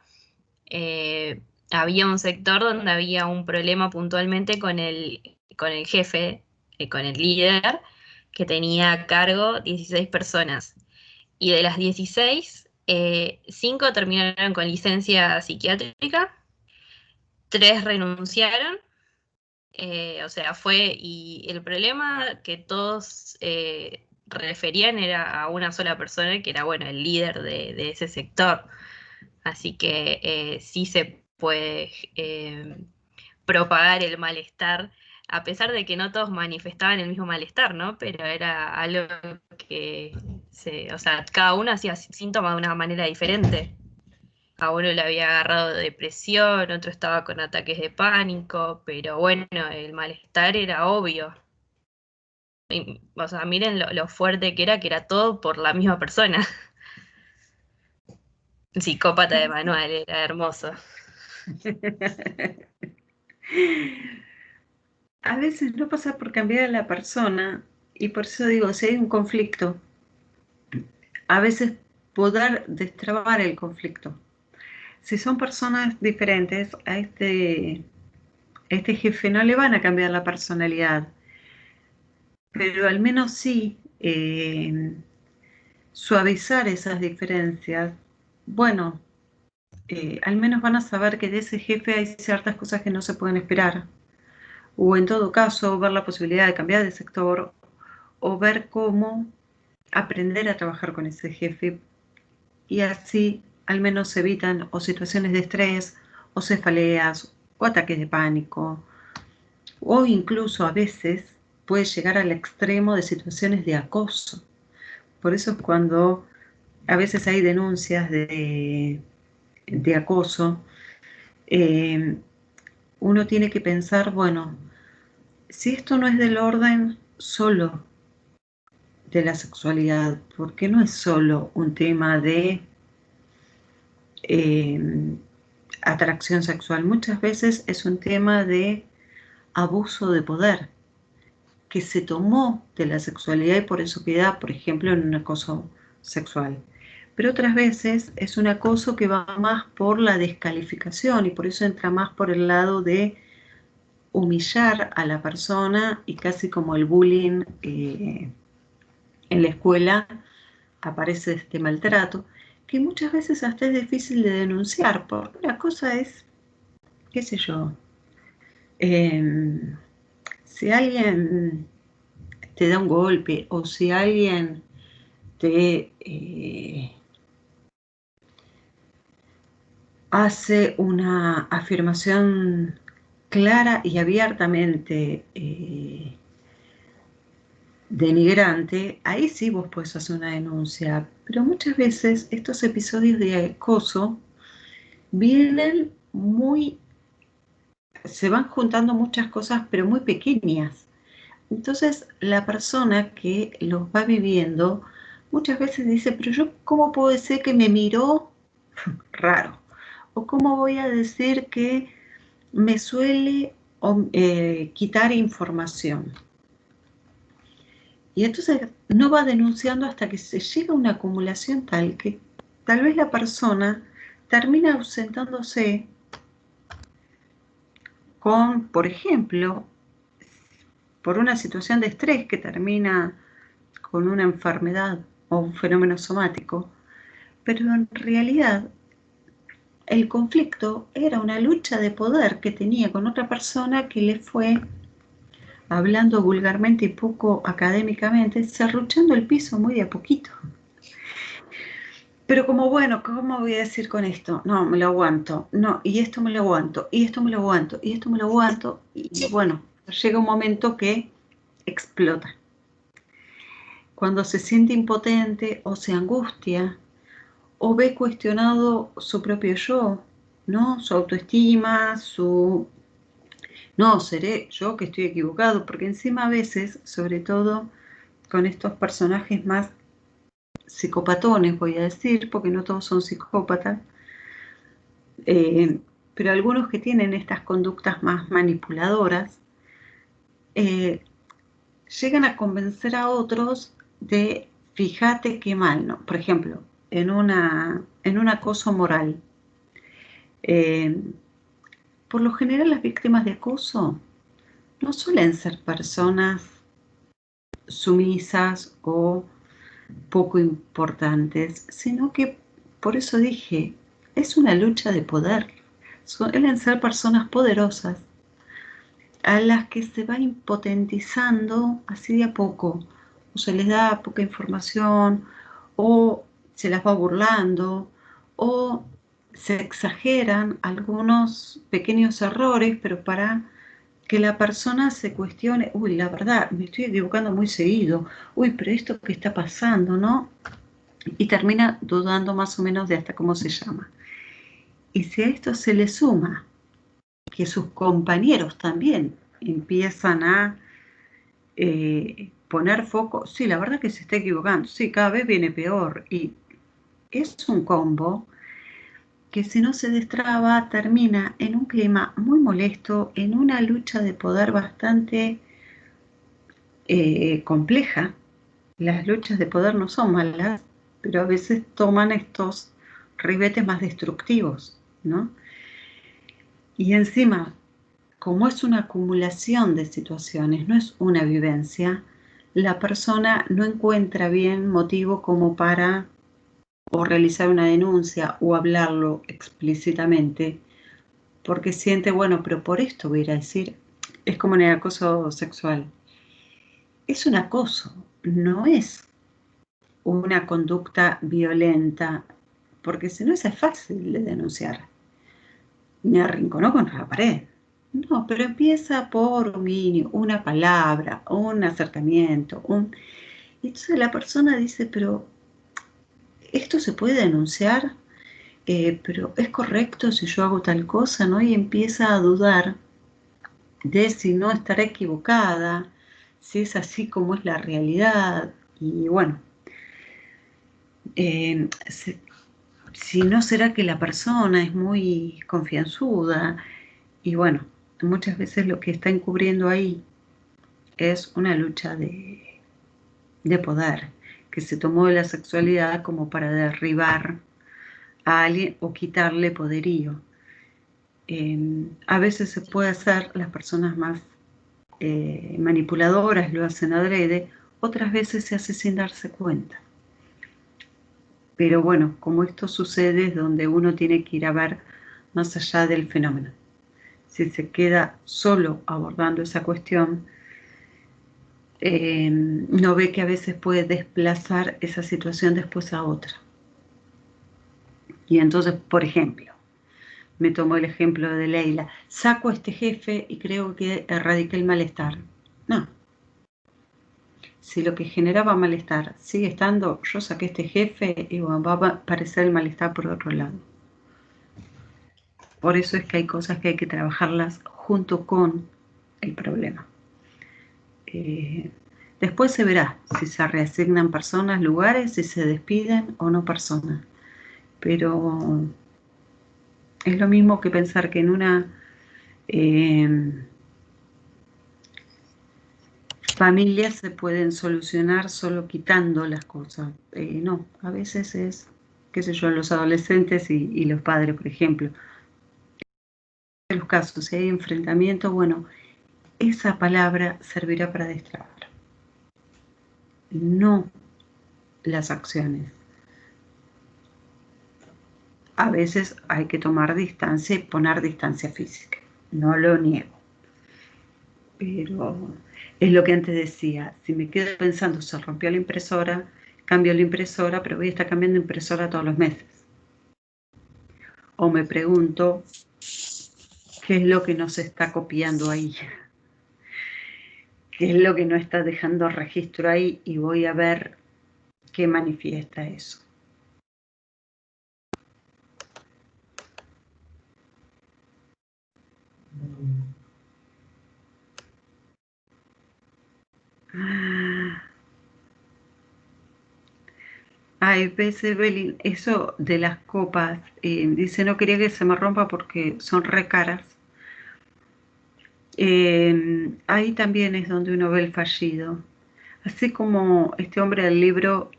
había un sector donde había un problema puntualmente con el jefe, con el líder, que tenía a cargo 16 personas. Y de las 16, 5 terminaron con licencia psiquiátrica, 3 renunciaron. O sea, y el problema que todos referían era a una sola persona, que era, bueno, el líder de ese sector. Así que sí se puede propagar el malestar, a pesar de que no todos manifestaban el mismo malestar, ¿no? Pero era algo que o sea, cada uno hacía síntomas de una manera diferente. A uno le había agarrado depresión, otro estaba con ataques de pánico, pero bueno, el malestar era obvio. O sea, miren lo fuerte que era todo por la misma persona. Psicópata de manual, era hermoso. A veces no pasa por cambiar a la persona, y por eso digo, si hay un conflicto, a veces poder destrabar el conflicto. Si son personas diferentes, a este jefe no le van a cambiar la personalidad, pero al menos sí suavizar esas diferencias. Bueno, al menos van a saber que de ese jefe hay ciertas cosas que no se pueden esperar. O en todo caso, ver la posibilidad de cambiar de sector o ver cómo aprender a trabajar con ese jefe, y así al menos se evitan o situaciones de estrés o cefaleas o ataques de pánico, o incluso a veces puede llegar al extremo de situaciones de acoso. Por eso es cuando a veces hay denuncias de acoso, uno tiene que pensar, bueno, si esto no es del orden solo de la sexualidad, ¿por qué no es solo un tema de atracción sexual? Muchas veces es un tema de abuso de poder que se tomó de la sexualidad y por eso queda, por ejemplo, en un acoso sexual. Pero otras veces es un acoso que va más por la descalificación y por eso entra más por el lado de humillar a la persona y casi como el bullying en la escuela aparece este maltrato, que muchas veces hasta es difícil de denunciar, porque una cosa es, qué sé yo, si alguien te da un golpe o si alguien te hace una afirmación clara y abiertamente denigrante, ahí sí vos podés hacer una denuncia. Pero muchas veces estos episodios de acoso vienen se van juntando muchas cosas, pero muy pequeñas. Entonces, la persona que los va viviendo muchas veces dice, pero yo, ¿cómo puedo decir que me miró raro? ¿O cómo voy a decir que me suele quitar información? Y entonces no va denunciando hasta que se llega a una acumulación tal que tal vez la persona termina ausentándose con, por ejemplo, por una situación de estrés que termina con una enfermedad o un fenómeno somático, pero en realidad el conflicto era una lucha de poder que tenía con otra persona que le fue, hablando vulgarmente y poco académicamente, serruchando el piso muy de a poquito. Pero como, bueno, ¿cómo voy a decir con esto? No, me lo aguanto, no, y esto me lo aguanto, y esto me lo aguanto, y esto me lo aguanto, y bueno, llega un momento que explota. Cuando se siente impotente o se angustia o ve cuestionado su propio yo, ¿no? Su autoestima, no, seré yo que estoy equivocado, porque encima a veces, sobre todo con estos personajes más psicopatones, voy a decir, porque no todos son psicópatas, pero algunos que tienen estas conductas más manipuladoras, llegan a convencer a otros de, fíjate qué mal, ¿no? Por ejemplo, en un acoso moral. Por lo general las víctimas de acoso no suelen ser personas sumisas o poco importantes, sino que, por eso dije, es una lucha de poder. Suelen ser personas poderosas a las que se va impotentizando así de a poco, o se les da poca información, o se las va burlando, o se exageran algunos pequeños errores, pero para que la persona se cuestione, uy, la verdad, me estoy equivocando muy seguido, uy, pero esto que está pasando, ¿no? Y termina dudando más o menos de hasta cómo se llama. Y si a esto se le suma que sus compañeros también empiezan a poner foco, sí, la verdad que se está equivocando, sí, cada vez viene peor, y es un combo que si no se destraba termina en un clima muy molesto, en una lucha de poder bastante compleja. Las luchas de poder no son malas, pero a veces toman estos ribetes más destructivos, ¿no? Y encima, como es una acumulación de situaciones, no es una vivencia, la persona no encuentra bien motivo como para o realizar una denuncia o hablarlo explícitamente, porque siente, bueno, pero por esto voy a ir a decir, es como en el acoso sexual. Es un acoso, no es una conducta violenta, porque si no es fácil de denunciar. Me arrinconó contra la pared. No, pero empieza por un guiño, una palabra, un acercamiento. Y entonces la persona dice, pero ¿esto se puede denunciar? Pero ¿es correcto si yo hago tal cosa? ¿No? Y empieza a dudar de si no estará equivocada, si es así como es la realidad, y bueno, si no será que la persona es muy confianzuda, y bueno, muchas veces lo que está encubriendo ahí es una lucha de poder, que se tomó de la sexualidad como para derribar a alguien o quitarle poderío. A veces se puede hacer, las personas más manipuladoras lo hacen adrede, otras veces se hace sin darse cuenta. Pero bueno, como esto sucede es donde uno tiene que ir a ver más allá del fenómeno. Si se queda solo abordando esa cuestión, no ve que a veces puede desplazar esa situación después a otra. Y entonces, por ejemplo, me tomo el ejemplo de Leila, saco a este jefe y creo que erradiqué el malestar. No. Si lo que generaba malestar sigue estando, yo saqué a este jefe y bueno, va a aparecer el malestar por otro lado. Por eso es que hay cosas que hay que trabajarlas junto con el problema. Después se verá si se reasignan personas, lugares, si se despiden o no personas. Pero es lo mismo que pensar que en una familia se pueden solucionar solo quitando las cosas. No, a veces es, qué sé yo, los adolescentes y los padres, por ejemplo. En los casos, si hay enfrentamiento, bueno, esa palabra servirá para destrabar. No las acciones. A veces hay que tomar distancia y poner distancia física. No lo niego. Pero es lo que antes decía. Si me quedo pensando, se rompió la impresora, cambio la impresora, pero voy a estar cambiando impresora todos los meses. O me pregunto, ¿qué es lo que nos está copiando ahí? ¿Qué es lo que no está dejando registro ahí? Y voy a ver qué manifiesta eso. Ay, ves, Evelyn, eso de las copas, dice, no quería que se me rompa porque son re caras. Ahí también es donde uno ve el fallido. Así como este hombre del libro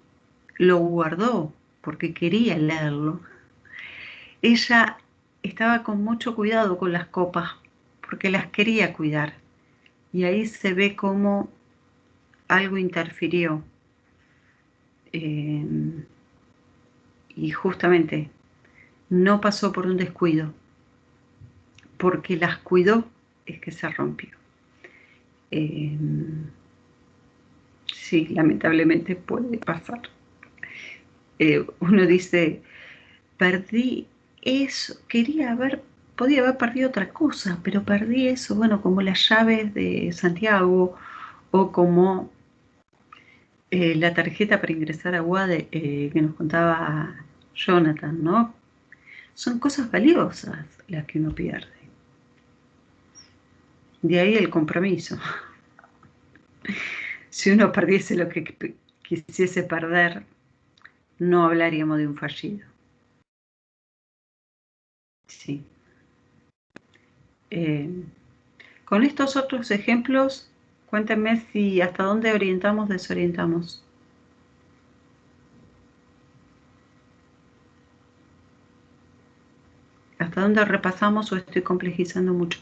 lo guardó porque quería leerlo, ella estaba con mucho cuidado con las copas porque las quería cuidar. Y ahí se ve cómo algo interfirió. Y justamente no pasó por un descuido, porque las cuidó es que se rompió. Sí, lamentablemente puede pasar. Uno dice, perdí eso, podía haber perdido otra cosa, pero perdí eso, bueno, como las llaves de Santiago o como la tarjeta para ingresar a UADE que nos contaba Jonathan, ¿no? Son cosas valiosas las que uno pierde. De ahí el compromiso. Si uno perdiese lo que quisiese perder, no hablaríamos de un fallido. Sí. Con estos otros ejemplos, cuéntenme si hasta dónde orientamos, desorientamos. ¿Hasta dónde repasamos o estoy complejizando mucho?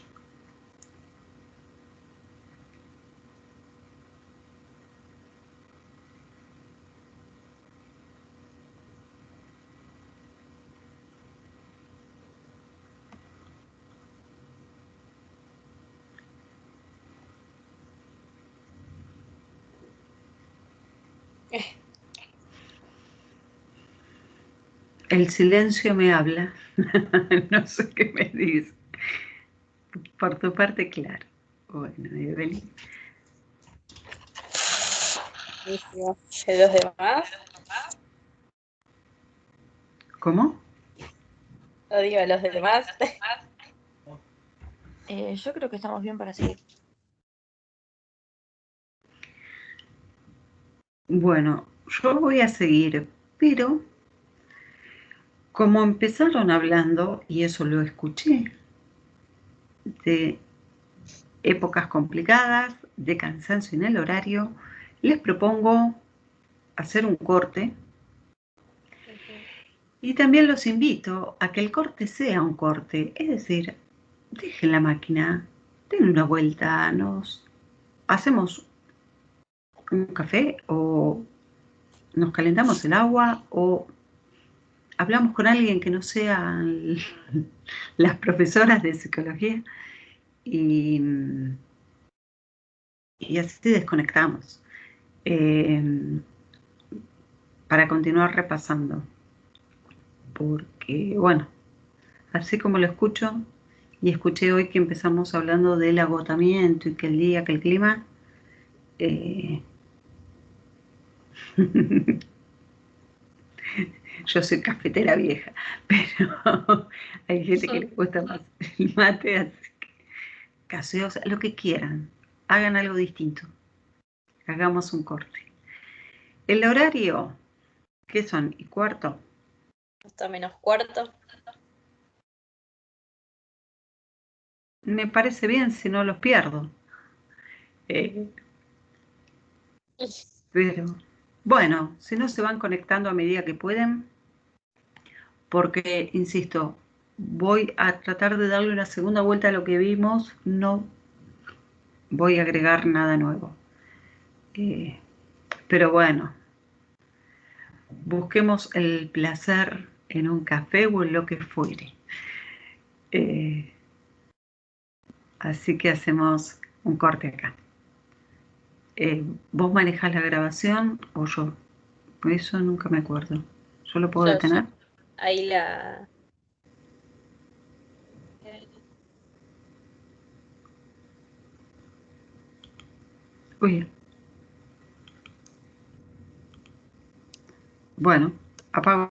El silencio me habla. No sé qué me dice. Por tu parte, claro. Bueno, Evelyn. ¿De los demás? ¿Cómo? No digo, los demás. Yo creo que estamos bien para seguir. Bueno, yo voy a seguir, pero como empezaron hablando, y eso lo escuché, de épocas complicadas, de cansancio en el horario, les propongo hacer un corte y también los invito a que el corte sea un corte, es decir, dejen la máquina, den una vuelta, nos hacemos un café o nos calentamos el agua o hablamos con alguien que no sean las profesoras de psicología y, y así desconectamos para continuar repasando. Porque, bueno, así como lo escucho, y escuché hoy que empezamos hablando del agotamiento y que el día, que el clima, yo soy cafetera vieja, pero hay gente que le gusta más el mate, así que gaseosa, lo que quieran, hagan algo distinto, hagamos un corte. El horario, ¿qué son? ¿Y cuarto? Hasta menos cuarto. Me parece bien si no los pierdo. Pero bueno, si no se van conectando a medida que pueden, porque, insisto, voy a tratar de darle una segunda vuelta a lo que vimos, no voy a agregar nada nuevo. Pero bueno, busquemos el placer en un café o en lo que fuere. Así que hacemos un corte acá. ¿Vos manejás la grabación o yo? Eso nunca me acuerdo. ¿Yo lo puedo detener? Ahí la... Uy. Bueno, apago